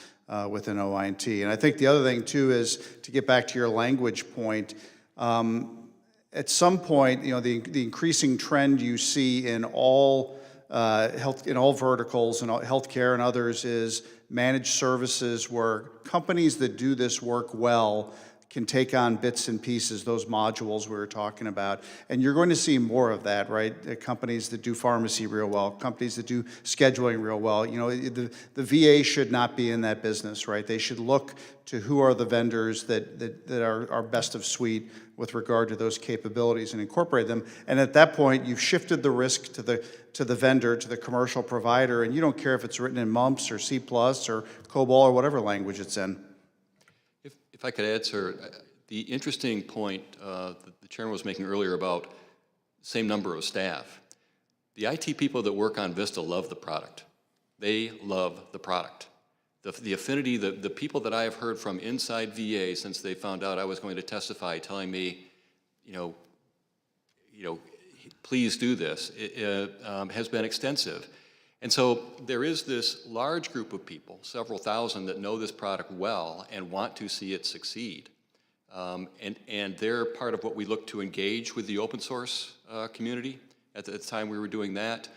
within OINT. And I think the other thing, too, is to get back to your language point, at some point, the increasing trend you see in all in all verticals and healthcare and others is managed services where companies that do this work well can take on bits and pieces, those modules we were talking about. And you're going to see more of that, right? Companies that do pharmacy real well, companies that do scheduling real well. The VA should not be in that business, right? They should look to who are the vendors that are best of suite with regard to those capabilities and incorporate them. And at that point, you've shifted the risk to the vendor, to the commercial provider, and you don't care if it's written in MUMPS or C++ or COBOL or whatever language it's in. If I could add, sir, the interesting point that the chairman was making earlier about same number of staff. The IT people that work on VistA love the product. They love the product. The affinity, the people that I have heard from inside VA since they found out I was going to testify, telling me, please do this, has been extensive. And so there is this large group of people, several thousand, that know this product well and want to see it succeed. And they're part of what we look to engage with the open source community. At the time we were doing that,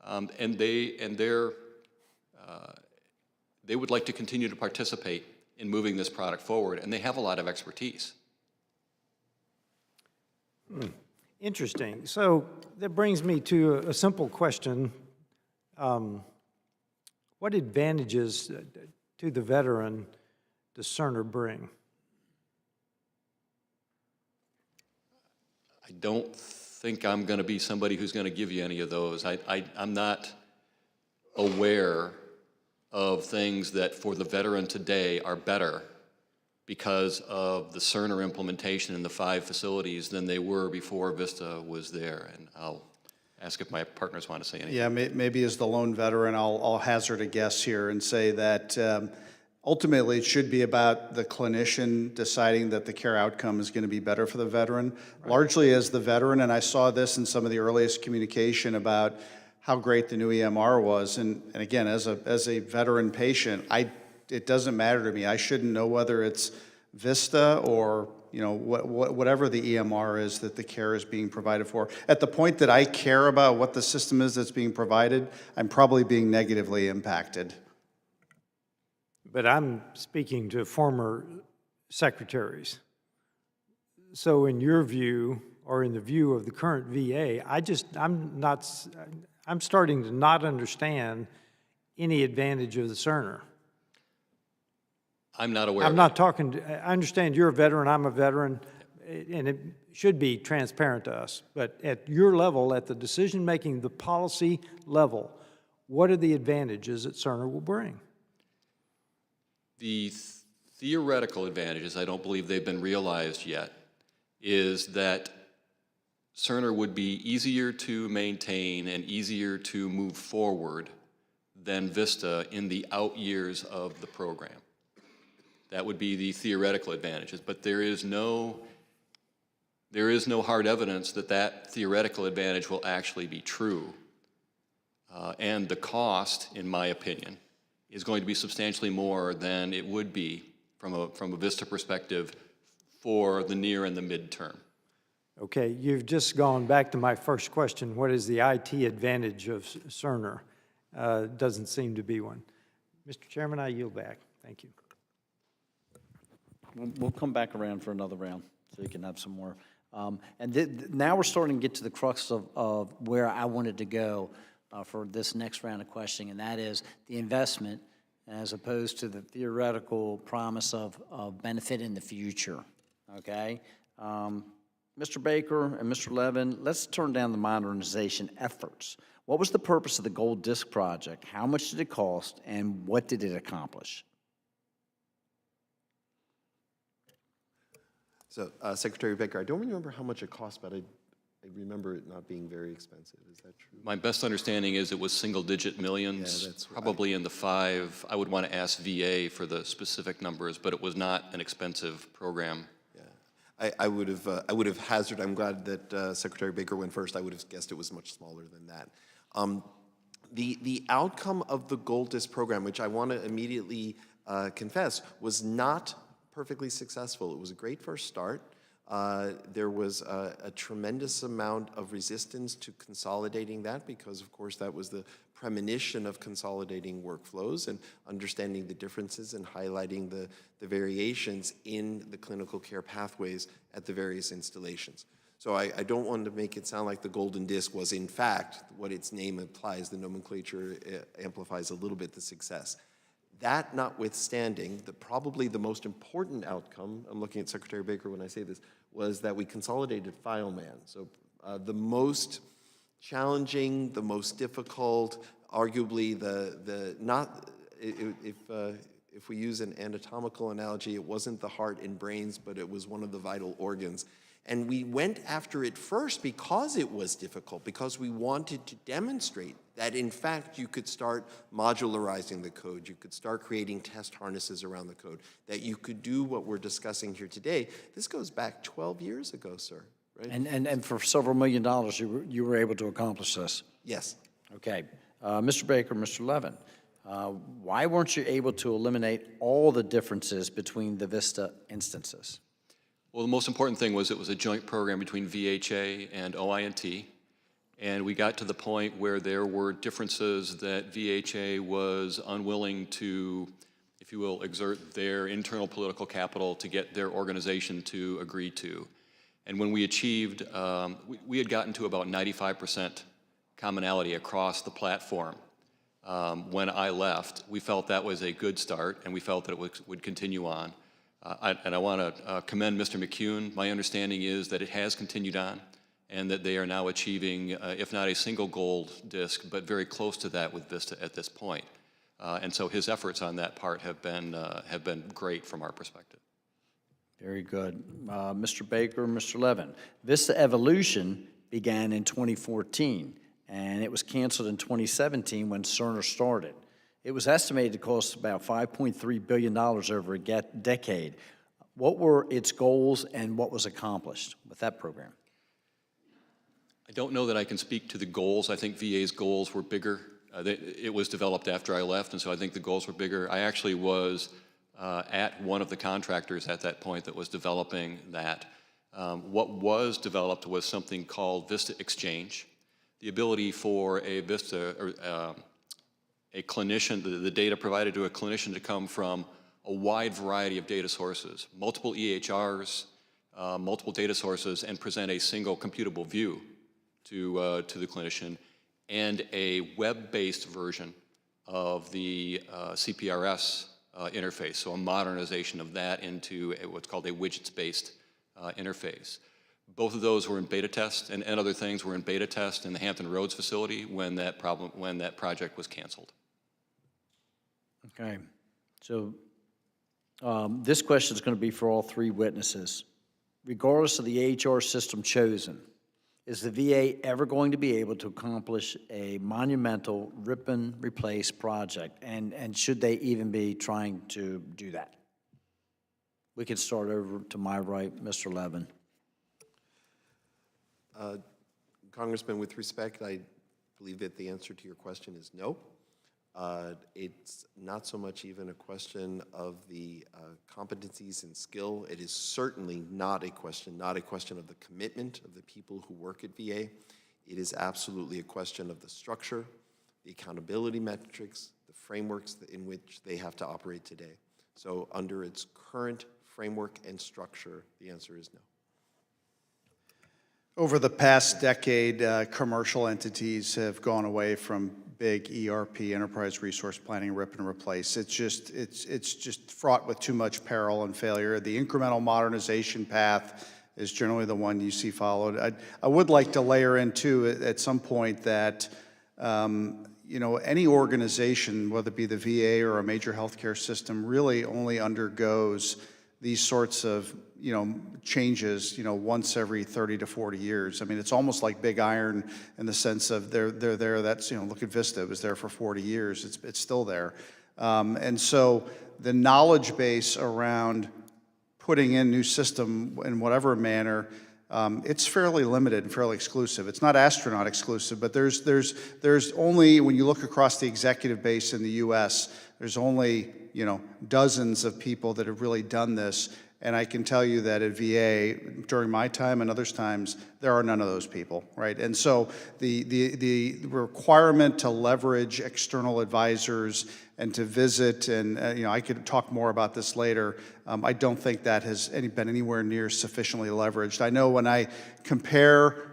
and they would like to continue to participate in moving this product forward, and they have a lot of expertise. Interesting. So that brings me to a simple question. What advantages to the veteran does Cerner bring? I don't think I'm going to be somebody who's going to give you any of those. I'm not aware of things that for the veteran today are better because of the Cerner implementation in the 5 facilities than they were before VistA was there. And I'll ask if my partners want to say anything. Yeah, maybe as the lone veteran, I'll hazard a guess here and say that ultimately it should be about the clinician deciding that the care outcome is going to be better for the veteran. Right. Largely as the veteran, and I saw this in some of the earliest communication about how great the new EMR was, and again, as a veteran patient, it doesn't matter to me. I shouldn't know whether it's VistA or whatever the EMR is that the care is being provided for. At the point that I care about what the system is that's being provided, I'm probably being negatively impacted. But I'm speaking to former secretaries. So in your view, or in the view of the current VA, I'm starting to not understand any advantage of the Cerner. I'm not aware I'm of not talking, I understand you're a veteran, I'm a veteran, and it should be transparent to us. But at your level, at the decision-making, the policy level, what are the advantages that Cerner will bring? The theoretical advantages, I don't believe they've been realized yet, is that Cerner would be easier to maintain and easier to move forward than VistA in the out years of the program. That would be the theoretical advantages, but there is no hard evidence that that theoretical advantage will actually be true. And the cost, in my opinion, is going to be substantially more than it would be from a VistA perspective for the near and the midterm. Okay, you've just gone back to my first question. What is the IT advantage of Cerner? Doesn't seem to be one. Mr. Chairman, I yield back. Thank you. We'll come back around for another round so you can have some more. Now we're starting to get to the crux of where I wanted to go for this next round of questioning, and that is the investment as opposed to the theoretical promise of benefit in the future, okay? Mr. Baker and Mr. Levin, let's turn down the modernization efforts. What was the purpose of the Gold Disc project? How much did it cost, and what did it accomplish? So, Secretary Baker, I don't remember how much it cost, but I remember it not being very expensive. Is that true? My best understanding is it was single-digit millions, Yeah, that's right. probably in the 5. I would want to ask VA for the specific numbers, but it was not an expensive program. Yeah, I would have hazarded. I'm glad that Secretary Baker went first. I would have guessed it was much smaller than that. The outcome of the Gold Disc program, which I want to immediately confess, was not perfectly successful. It was a great first start. There was a tremendous amount of resistance to consolidating that because, of course, that was the premonition of consolidating workflows and understanding the differences and highlighting the variations in the clinical care pathways at the various installations. So I don't want to make it sound like the Golden Disc was, in fact, what its name implies. The nomenclature amplifies a little bit the success. That notwithstanding, probably the most important outcome, I'm looking at Secretary Baker when I say this, was that we consolidated FileMan. So the most challenging, the most difficult, arguably if we use an anatomical analogy, it wasn't the heart and brains, but it was one of the vital organs. And we went after it first because it was difficult, because we wanted to demonstrate that, in fact, you could start modularizing the code, you could start creating test harnesses around the code, that you could do what we're discussing here today. This goes back 12 years ago, sir. Right? And for several $1 million, you were able to accomplish this? Yes. Okay. Mr. Baker, Mr. Levin, why weren't you able to eliminate all the differences between the VistA instances? Well, the most important thing was it was a joint program between VHA and OI&T, And we got to the point where there were differences that VHA was unwilling to, if you will, exert their internal political capital to get their organization to agree to. And when we achieved, we had gotten to about 95% commonality across the platform. When I left, we felt that was a good start, and we felt that it would continue on. And I want to commend Mr. McCune. My understanding is that it has continued on, and that they are now achieving, if not a single gold disc, but very close to that with VistA at this point. And so his efforts on that part have been great from our perspective. Very good. Mr. Baker, Mr. Levin. VistA Evolution began in 2014, and it was canceled in 2017 when Cerner started. It was estimated to cost about $5.3 billion over a decade. What were its goals and what was accomplished with that program? I don't know that I can speak to the goals. I think VA's goals were bigger. It was developed after I left, and so I think the goals were bigger. I actually was at one of the contractors at that point that was developing that. What was developed was something called VistA Exchange, the ability for a VistA, or a clinician, the data provided to a clinician to come from a wide variety of data sources, multiple EHRs, multiple data sources, and present a single computable view to the clinician, and a web-based version of the CPRS interface, so a modernization of that into what's called a widgets-based interface. Both of those were in beta test, and other things were in beta test in the Hampton Roads facility when that project was canceled. Okay, so this question is going to be for all three witnesses. Regardless of the AHR system chosen, is the VA ever going to be able to accomplish a monumental rip and replace project? And should they even be trying to do that? We can start over to my right, Mr. Levin. Congressman, with respect, I believe that the answer to your question is no. It's not so much even a question of the competencies and skill. It is certainly not a question of the commitment of the people who work at VA. It is absolutely a question of the structure, the accountability metrics, the frameworks in which they have to operate today. So under its current framework and structure, the answer is no. Over the past decade, commercial entities have gone away from big ERP, enterprise resource planning, rip and replace. It's just fraught with too much peril and failure. The incremental modernization path is generally the one you see followed. I would like to layer in too at some point that any organization, whether it be the VA or a major healthcare system, really only undergoes these sorts of changes once every 30 to 40 years. I mean, it's almost like big iron in the sense of they're there. That's look at VistA. It was there for 40 years. It's still there, and so the knowledge base around putting in new system in whatever manner, it's fairly limited and fairly exclusive. It's not astronaut exclusive, but there's only, when you look across the executive base in the U.S., there's only dozens of people that have really done this. And I can tell you that at VA, during my time and others' times, there are none of those people, right? And so the requirement to leverage external advisors and to visit, and I could talk more about this later, I don't think that has been anywhere near sufficiently leveraged. I know when I compare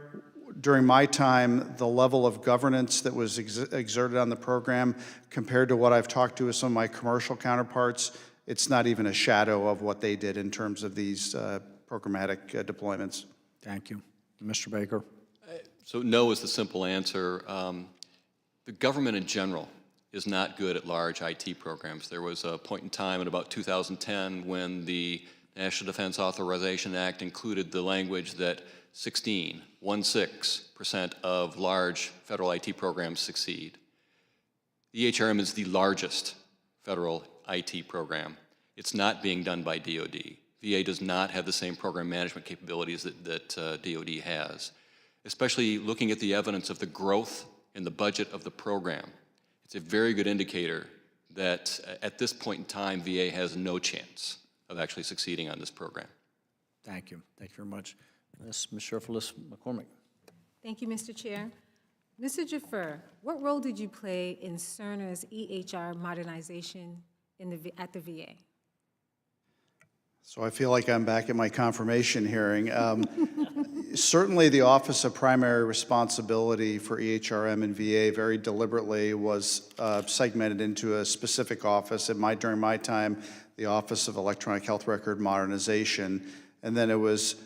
during my time the level of governance that was exerted on the program compared to what I've talked to with some of my commercial counterparts, it's not even a shadow of what they did in terms of these programmatic deployments. Thank you. Mr. Baker? So no is the simple answer. The government in general is not good at large IT programs. There was a point in time in about 2010 when the National Defense Authorization Act included the language that 16% of large federal IT programs succeed. The EHRM is the largest federal IT program. It's not being done by DoD. VA does not have the same program management capabilities that DoD has. Especially looking at the evidence of the growth in the budget of the program, it's a very good indicator that at this point in time, VA has no chance of actually succeeding on this program. Thank you. Thank you very much. Ms. Sheriff McCormick. Thank you, Mr. Chair. Mr. Jaffer, what role did you play in Cerner's EHR modernization at the VA? So I feel like I'm back at my confirmation hearing. Certainly the Office of Primary Responsibility for EHRM and VA very deliberately was segmented into a specific office. During my time, the Office of Electronic Health Record Modernization, and then it was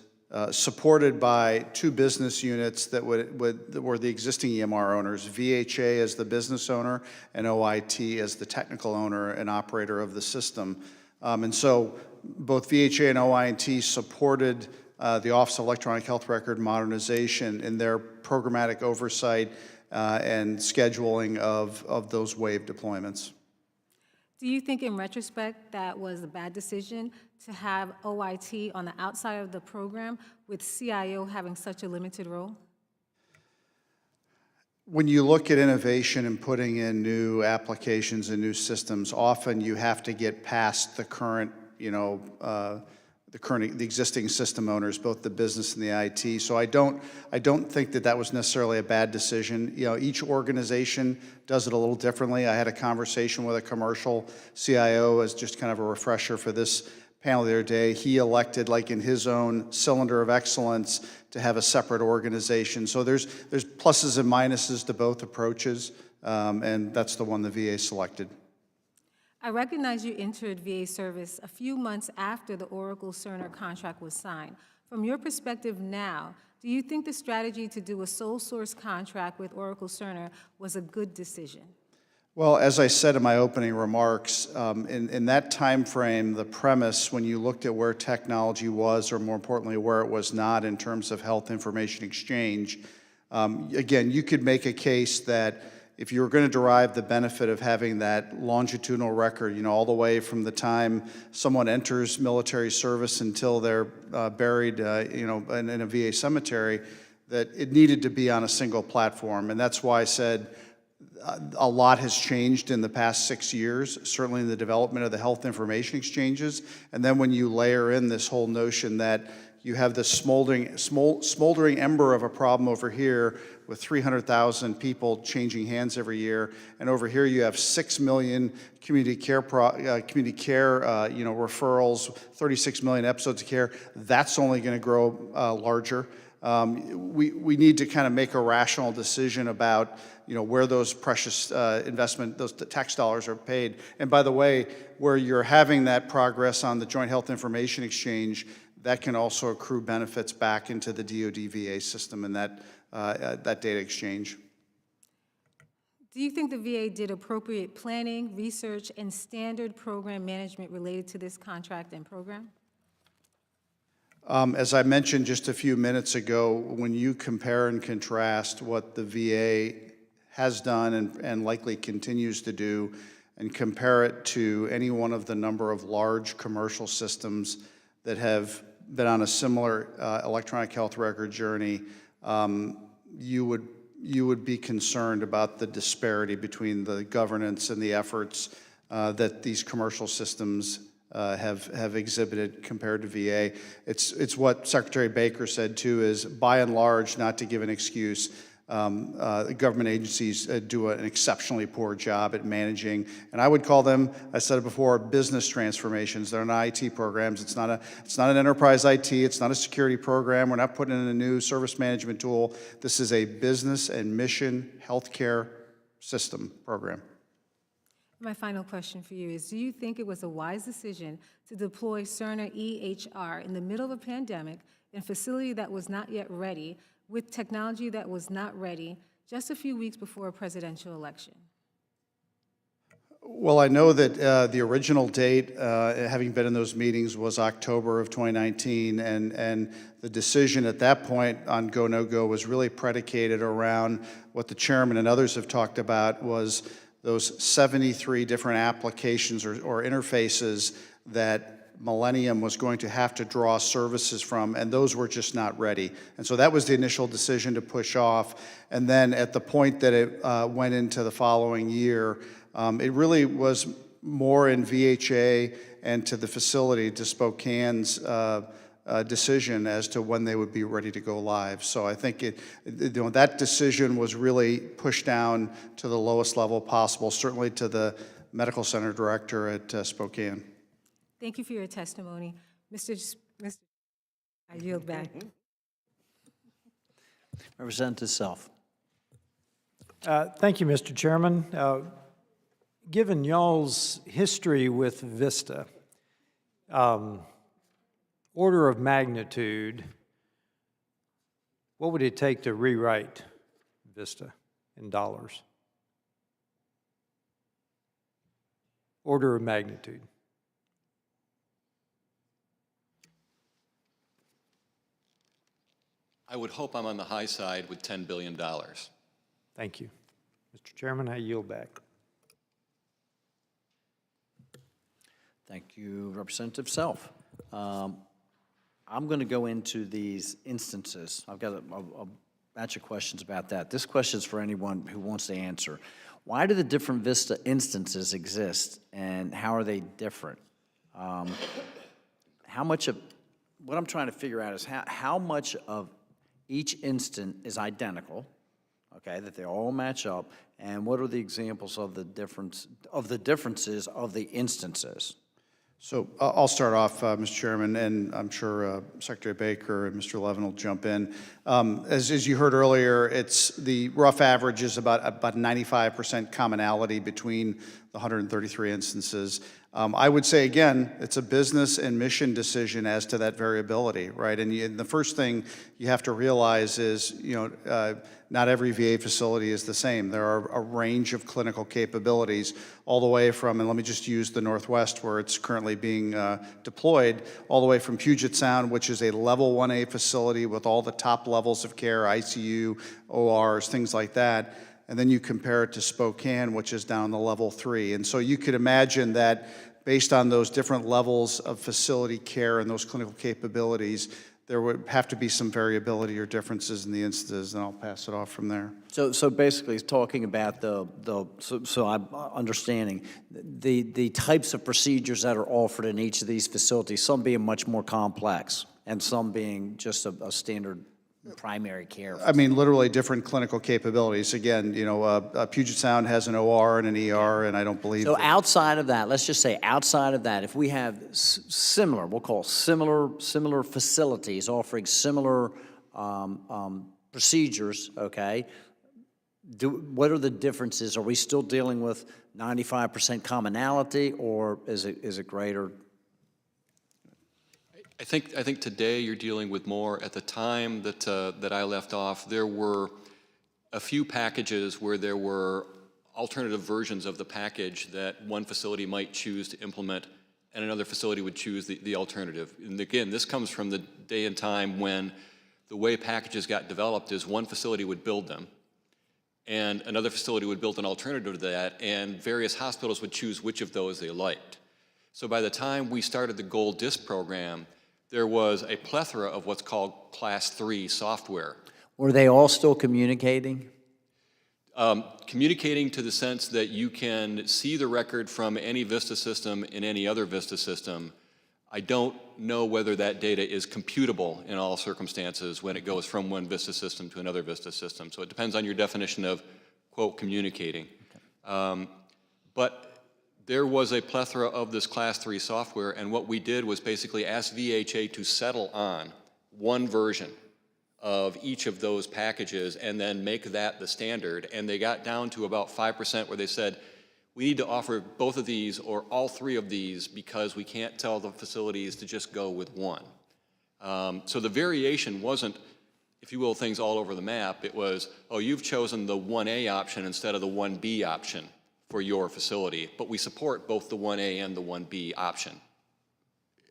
supported by two business units that were the existing EMR owners, VHA as the business owner and OIT as the technical owner and operator of the system. And so both VHA and OIT supported the Office of Electronic Health Record Modernization in their programmatic oversight and scheduling of those wave deployments. Do you think in retrospect that was a bad decision to have OIT on the outside of the program with CIO having such a limited role? When you look at innovation and putting in new applications and new systems, often you have to get past the current, the existing system owners, both the business and the IT. So I don't think that was necessarily a bad decision. Each organization does it a little differently. I had a conversation with a commercial CIO as just kind of a refresher for this panel the other day. He elected, like in his own cylinder of excellence, to have a separate organization. So there's pluses and minuses to both approaches, and that's the one the VA selected. I recognize you entered VA service a few months after the Oracle Cerner contract was signed. From your perspective now, do you think the strategy to do a sole source contract with Oracle Cerner was a good decision? Well, as I said in my opening remarks, in that time frame, the premise, when you looked at where technology was, or more importantly, where it was not in terms of health information exchange, again, you could make a case that if you were going to derive the benefit of having that longitudinal record, all the way from the time someone enters military service until they're buried, in a VA cemetery, that it needed to be on a single platform. And that's why I said a lot has changed in the past 6 years, certainly in the development of the health information exchanges. And then when you layer in this whole notion that you have this smoldering ember of a problem over here with 300,000 people changing hands every year, and over here you have 6 million community care referrals, 36 million episodes of care. That's only going to grow larger. We need to kind of make a rational decision about where those precious those tax dollars are paid. And by the way, where you're having that progress on the Joint Health Information Exchange, that can also accrue benefits back into the DoD VA system and that data exchange. Do you think the VA did appropriate planning, research, and standard program management related to this contract and program? As I mentioned just a few minutes ago, when you compare and contrast what the VA has done and likely continues to do, and compare it to any one of the number of large commercial systems that have been on a similar electronic health record journey, you would be concerned about the disparity between the governance and the efforts that these commercial systems have exhibited compared to VA. It's what Secretary Baker said too, is by and large, not to give an excuse, government agencies do an exceptionally poor job at managing, and I would call them, I said it before, business transformations. They're not IT programs. It's not an enterprise IT. It's not a security program. We're not putting in a new service management tool. This is a business and mission healthcare system program. My final question for you is, do you think it was a wise decision to deploy Cerner EHR in the middle of a pandemic in a facility that was not yet ready, with technology that was not ready, just a few weeks before a presidential election? Well, I know that the original date, having been in those meetings, was October of 2019, and the decision at that point on go, no go was really predicated around what the chairman and others have talked about, was those 73 different applications or interfaces that Millennium was going to have to draw services from, and those were just not ready. And so that was the initial decision to push off. And then at the point that it went into the following year, it really was more in VHA and to the facility, to Spokane's decision as to when they would be ready to go live. So I think that decision was really pushed down to the lowest level possible, certainly to the medical center director at Spokane. Thank you for your testimony. I yield back. Representative Self. Thank you, Mr. Chairman. Given y'all's history with VistA, order of magnitude, what would it take to rewrite VistA in dollars? Order of magnitude. I would hope I'm on the high side with $10 billion. Thank you. Mr. Chairman, I yield back. Thank you, Representative Self. I'm going to go into these instances. I've got a batch of questions about that. This question is for anyone who wants to answer. Why do the different VistA instances exist, and how are they different? How much of, what I'm trying to figure out is how much of each instant is identical, okay, that they all match up, and what are the examples of the differences of the instances? So I'll start off, Mr. Chairman, and I'm sure Secretary Baker and Mr. Levin will jump in. As you heard earlier, it's the rough average is about 95% commonality between the 133 instances. I would say, again, it's a business and mission decision as to that variability, right? And the first thing you have to realize is, not every VA facility is the same. There are a range of clinical capabilities all the way from, and let me just use the Northwest where it's currently being deployed, all the way from Puget Sound, which is a level 1A facility with all the top levels of care, ICU, ORs, things like that. And then you compare it to Spokane, which is down to level 3. And so you could imagine that based on those different levels of facility care and those clinical capabilities, there would have to be some variability or differences in the instances, and I'll pass it off from there. So basically, it's talking about so I'm understanding the types of procedures that are offered in each of these facilities, some being much more complex and some being just a standard primary care. I mean, literally different clinical capabilities. Again, Puget Sound has an OR and an ER, and I don't believe. So outside of that, let's just say outside of that, if we have similar, we'll call similar facilities offering similar procedures, okay, what are the differences? Are we still dealing with 95% commonality, or is it greater? I think today you're dealing with more. At the time that I left off, there were a few packages where there were alternative versions of the package that one facility might choose to implement and another facility would choose the alternative. And again, this comes from the day and time when the way packages got developed is one facility would build them and another facility would build an alternative to that, and various hospitals would choose which of those they liked. So by the time we started the Gold Disc program, there was a plethora of what's called Class 3 software. Were they all still communicating? Communicating to the sense that you can see the record from any VistA system in any other VistA system. I don't know whether that data is computable in all circumstances when it goes from one VistA system to another VistA system. So it depends on your definition of, quote, communicating. Okay. But there was a plethora of this Class 3 software, and what we did was basically ask VHA to settle on one version of each of those packages and then make that the standard. And they got down to about 5% where they said, we need to offer both of these or all three of these because we can't tell the facilities to just go with one. So the variation wasn't, if you will, things all over the map. It was, oh, you've chosen the 1A option instead of the 1B option for your facility, but we support both the 1A and the 1B option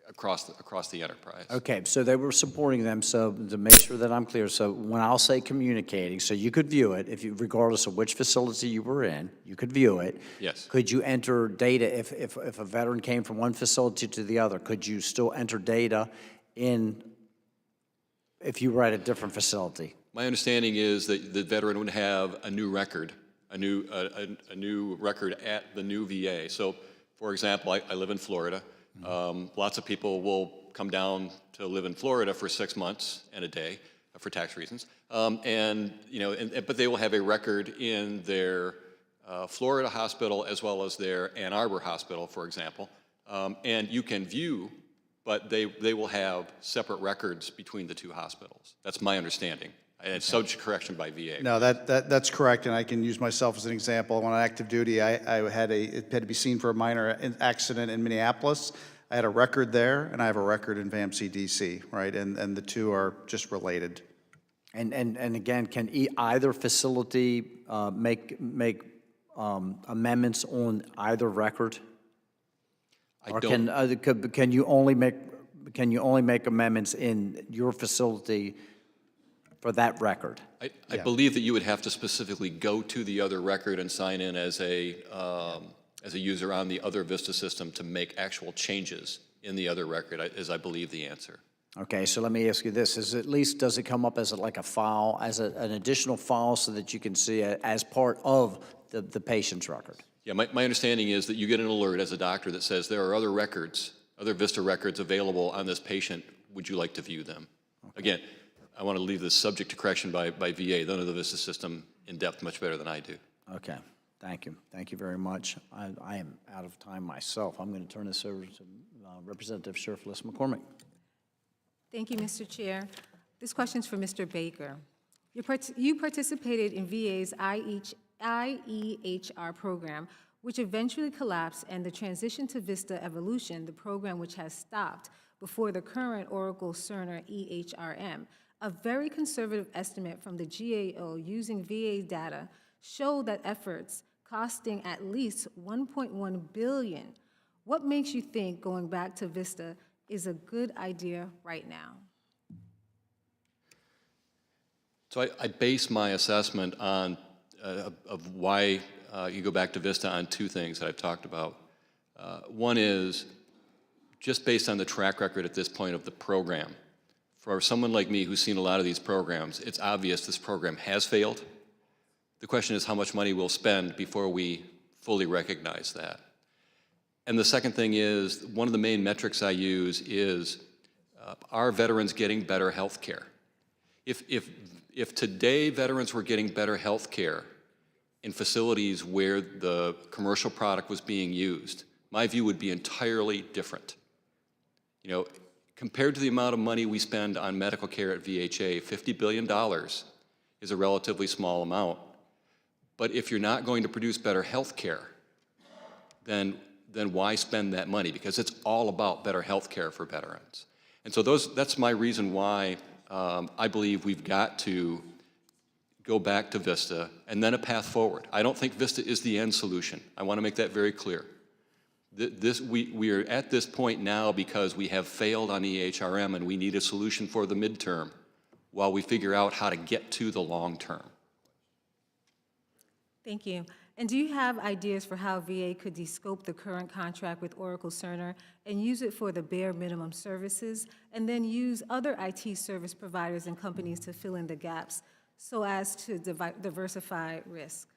across the enterprise. Okay, so they were supporting them, so to make sure that I'm clear, so when I'll say communicating, so you could view it, regardless of which facility you were in, you could view it. Yes. Could you enter data, if a veteran came from one facility to the other, could you still enter data if you were at a different facility? My understanding is that the veteran would have a new record, a new record at the new VA. So, for example, I live in Florida. Lots of people will come down to live in Florida for 6 months and a day for tax reasons. But they will have a record in their Florida hospital as well as their Ann Arbor hospital, for example. And you can view, but they will have separate records between the two hospitals. That's my understanding. And it's subject to correction by VA. No, that's correct, and I can use myself as an example. When on active duty, it had to be seen for a minor accident in Minneapolis. I had a record there, and I have a record in VAMC DC, right? And the two are just related. And again, can either facility make amendments on either record? Or can you only make amendments in your facility for that record? I believe that you would have to specifically go to the other record and sign in as a user on the other VistA system to make actual changes in the other record, is I believe the answer. Okay, so let me ask you this: does it come up as like a file, as an additional file, so that you can see it as part of the patient's record? Yeah, my understanding is that you get an alert as a doctor that says there are other records, other VistA records available on this patient. Would you like to view them? Okay. Again, I want to leave this subject to correction by VA. They know the VistA system in depth much better than I do. Okay, thank you. Thank you very much. I am out of time myself. I'm going to turn this over to Representative Sherfless McCormick. Thank you, Mr. Chair. This question is for Mr. Baker. You participated in VA's IEHR program, which eventually collapsed, and the transition to VistA Evolution, the program which has stopped before the current Oracle Cerner EHRM. A very conservative estimate from the GAO using VA data show that efforts costing at least $1.1 billion. What makes you think going back to VistA is a good idea right now? So I base my assessment on of why you go back to VistA on two things that I've talked about. One is just based on the track record at this point of the program. For someone like me who's seen a lot of these programs, it's obvious this program has failed. The question is how much money we'll spend before we fully recognize that. And the second thing is, one of the main metrics I use is, are veterans getting better health care? If today veterans were getting better health care in facilities where the commercial product was being used, my view would be entirely different. You know, compared to the amount of money we spend on medical care at VHA, $50 billion is a relatively small amount. But if you're not going to produce better health care, then why spend that money? Because it's all about better health care for veterans. And so that's my reason why I believe we've got to go back to VistA and then a path forward. I don't think VistA is the end solution. I want to make that very clear. We are at this point now because we have failed on EHRM and we need a solution for the midterm while we figure out how to get to the long term. Thank you. And do you have ideas for how VA could descope the current contract with Oracle Cerner and use it for the bare minimum services, and then use other IT service providers and companies to fill in the gaps so as to diversify risk?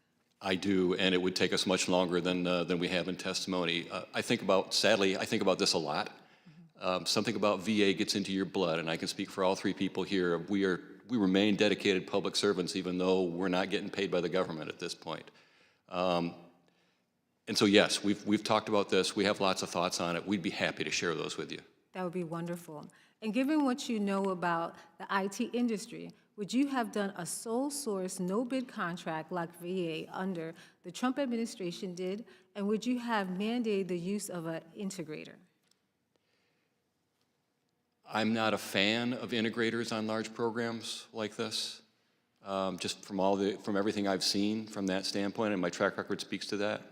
I do, and it would take us much longer than we have in testimony. Sadly, I think about this a lot. Something about VA gets into your blood, and I can speak for all three people here. We remain dedicated public servants, even though we're not getting paid by the government at this point. And so, yes, we've talked about this. We have lots of thoughts on it. We'd be happy to share those with you. That would be wonderful. And given what you know about the IT industry, would you have done a sole source, no bid contract like VA under the Trump administration did? And would you have mandated the use of an integrator? I'm not a fan of integrators on large programs like this, just from everything I've seen from that standpoint, and my track record speaks to that.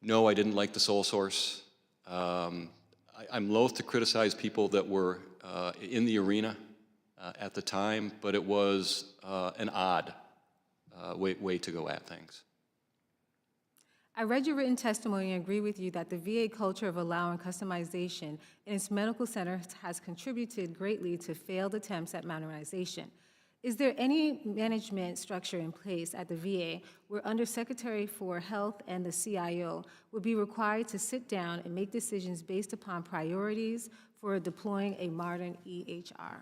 No, I didn't like the sole source. I'm loath to criticize people that were in the arena at the time, but it was an odd way to go at things. I read your written testimony and agree with you that the VA culture of allowing customization in its medical centers has contributed greatly to failed attempts at modernization. Is there any management structure in place at the VA where Undersecretary for Health and the CIO would be required to sit down and make decisions based upon priorities for deploying a modern EHR?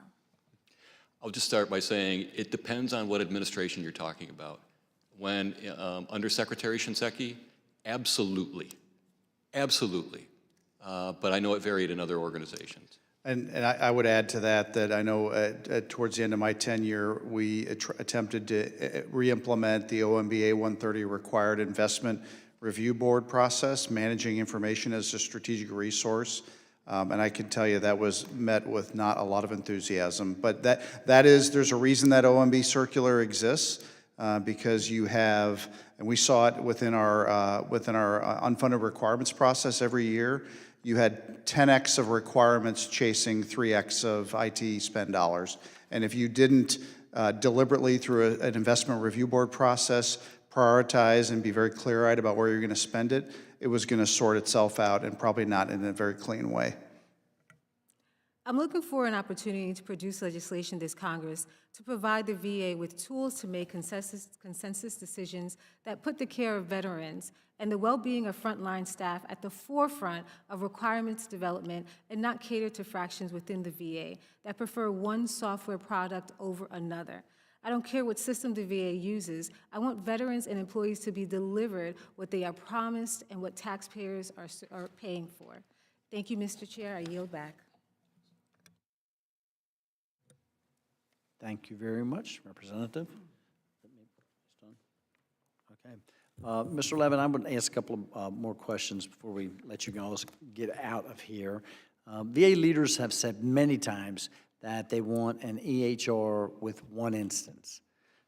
I'll just start by saying it depends on what administration you're talking about. When under Secretary Shinseki, absolutely, absolutely. But I know it varied in other organizations. And I would add to that that I know towards the end of my tenure, we attempted to re-implement the OMBA 130 required investment review board process, managing information as a strategic resource. And I can tell you that was met with not a lot of enthusiasm. But there's a reason that OMB circular exists, because you have, and we saw it within our unfunded requirements process every year, you had 10x of requirements chasing 3x of IT spend dollars. And if you didn't deliberately, through an investment review board process, prioritize and be very clear-eyed about where you're going to spend it, it was going to sort itself out, and probably not in a very clean way. I'm looking for an opportunity to produce legislation this Congress to provide the VA with tools to make consensus decisions that put the care of veterans and the well-being of frontline staff at the forefront of requirements development and not cater to fractions within the VA that prefer one software product over another. I don't care what system the VA uses. I want veterans and employees to be delivered what they are promised and what taxpayers are paying for. Thank you, Mr. Chair. I yield back. Thank you very much, Representative. Okay. Mr. Levin, I'm going to ask a couple of more questions before we let you guys get out of here. VA leaders have said many times that they want an EHR with one instance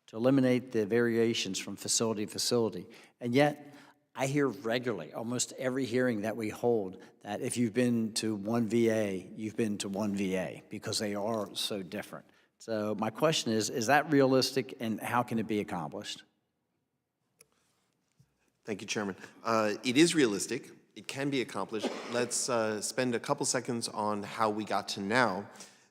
to eliminate the variations from facility to facility. And yet, I hear regularly, almost every hearing that we hold, that if you've been to one VA, you've been to one VA, because they are so different. So my question is that realistic, and how can it be accomplished? Thank you, Chairman. It is realistic. It can be accomplished. Let's spend a couple seconds on how we got to now.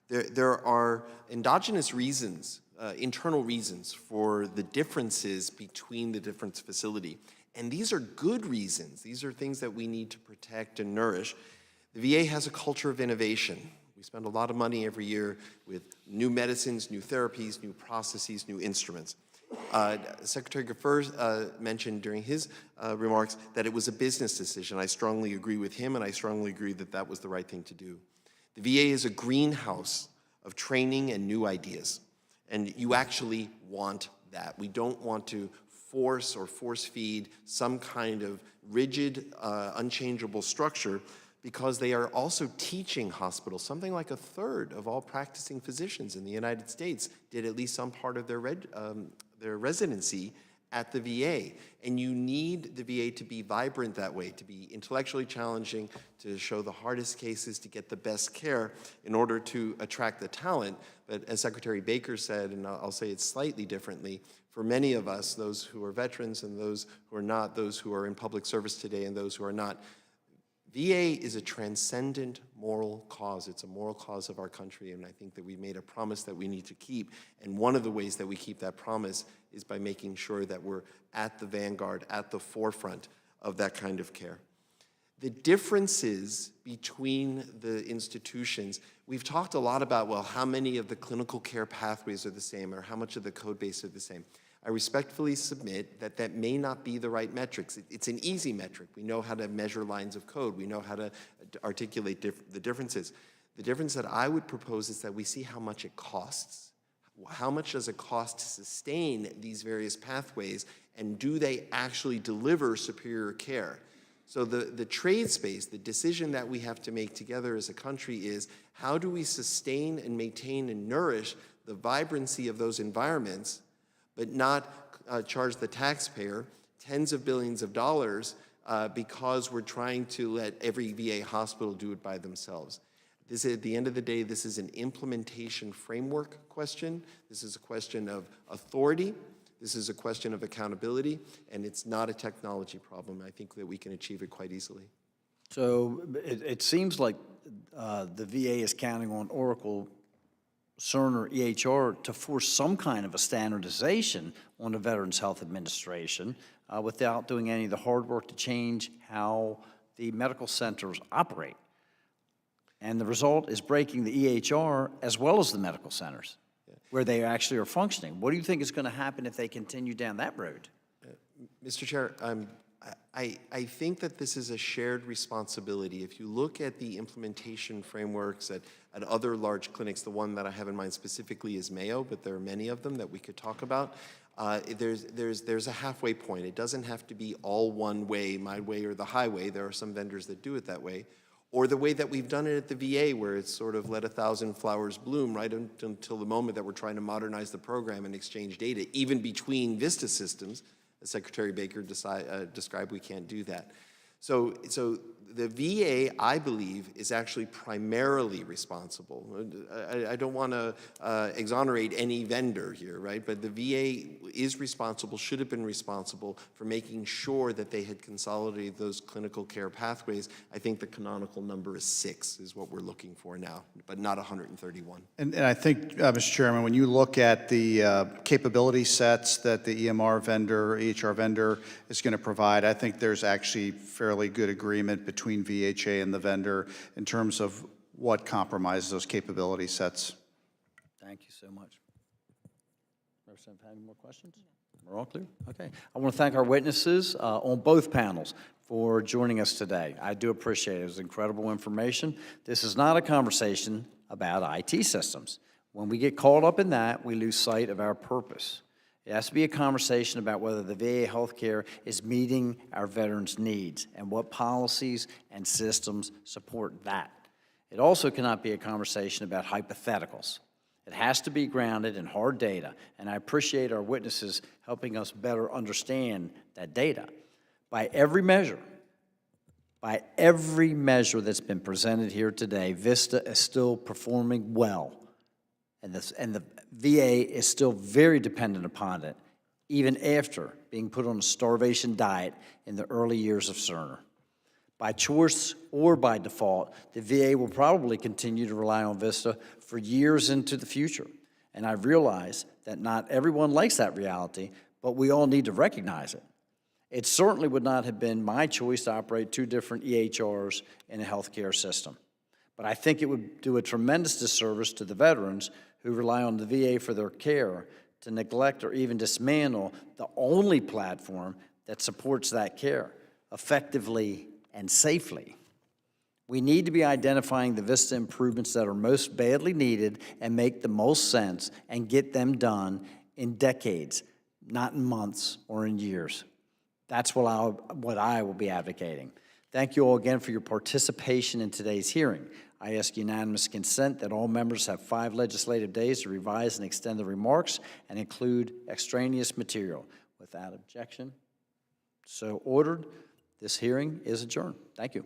There are endogenous reasons, internal reasons for the differences between the different facility. And these are good reasons. These are things that we need to protect and nourish. The VA has a culture of innovation. We spend a lot of money every year with new medicines, new therapies, new processes, new instruments. Secretary Gaffer mentioned during his remarks that it was a business decision. I strongly agree with him, and I strongly agree that that was the right thing to do. The VA is a greenhouse of training and new ideas, and you actually want that. We don't want to force or force feed some kind of rigid, unchangeable structure, because they are also teaching hospitals. Something like a third of all practicing physicians in the United States did at least some part of their residency at the VA. And you need the VA to be vibrant that way, to be intellectually challenging, to show the hardest cases, to get the best care in order to attract the talent. But as Secretary Baker said, and I'll say it slightly differently, for many of us, those who are veterans and those who are not, those who are in public service today and those who are not, VA is a transcendent moral cause. It's a moral cause of our country, and I think that we made a promise that we need to keep. And one of the ways that we keep that promise is by making sure that we're at the vanguard, at the forefront of that kind of care. The differences between the institutions, we've talked a lot about, well, how many of the clinical care pathways are the same, or how much of the code base are the same. I respectfully submit that that may not be the right metrics. It's an easy metric. We know how to measure lines of code. We know how to articulate the differences. The difference that I would propose is that we see how much it costs. How much does it cost to sustain these various pathways, and do they actually deliver superior care? So the trade space, the decision that we have to make together as a country is, how do we sustain and maintain and nourish the vibrancy of those environments, but not charge the taxpayer tens of billions of dollars because we're trying to let every VA hospital do it by themselves. This is, at the end of the day, this is an implementation framework question. This is a question of authority. This is a question of accountability, and it's not a technology problem. I think that we can achieve it quite easily. So it seems like the VA is counting on Oracle Cerner EHR to force some kind of a standardization on the Veterans Health Administration without doing any of the hard work to change how the medical centers operate. And the result is breaking the EHR as well as the medical centers, where they actually are functioning. What do you think is going to happen if they continue down that road? Mr. Chair, I think that this is a shared responsibility. If you look at the implementation frameworks at other large clinics, the one that I have in mind specifically is Mayo, but there are many of them that we could talk about. There's a halfway point. It doesn't have to be all one way, my way or the highway. There are some vendors that do it that way. Or the way that we've done it at the VA, where it's sort of let 1,000 flowers bloom right until the moment that we're trying to modernize the program and exchange data, even between VistA systems. As Secretary Baker described, we can't do that. So the VA, I believe, is actually primarily responsible. I don't want to exonerate any vendor here, right? But the VA is responsible, should have been responsible for making sure that they had consolidated those clinical care pathways. I think the canonical number is 6 is what we're looking for now, but not 131. And I think, Mr. Chairman, when you look at the capability sets that the EMR vendor, EHR vendor is going to provide, I think there's actually fairly good agreement between VHA and the vendor in terms of what compromises those capability sets. Thank you so much. Representative, have any more questions? We're all clear? Okay. I want to thank our witnesses on both panels for joining us today. I do appreciate it. It was incredible information. This is not a conversation about IT systems. When we get caught up in that, we lose sight of our purpose. It has to be a conversation about whether the VA healthcare is meeting our veterans' needs and what policies and systems support that. It also cannot be a conversation about hypotheticals. It has to be grounded in hard data, and I appreciate our witnesses helping us better understand that data. By every measure that's been presented here today, VistA is still performing well. And the VA is still very dependent upon it, even after being put on a starvation diet in the early years of Cerner. By choice or by default, the VA will probably continue to rely on VistA for years into the future. And I realize that not everyone likes that reality, but we all need to recognize it. It certainly would not have been my choice to operate 2 different EHRs in a healthcare system. But I think it would do a tremendous disservice to the veterans who rely on the VA for their care to neglect or even dismantle the only platform that supports that care effectively and safely. We need to be identifying the VistA improvements that are most badly needed and make the most sense and get them done in decades, not in months or in years. That's what I will be advocating. Thank you all again for your participation in today's hearing. I ask unanimous consent that all members have 5 legislative days to revise and extend the remarks and include extraneous material. Without objection, so ordered. This hearing is adjourned. Thank you.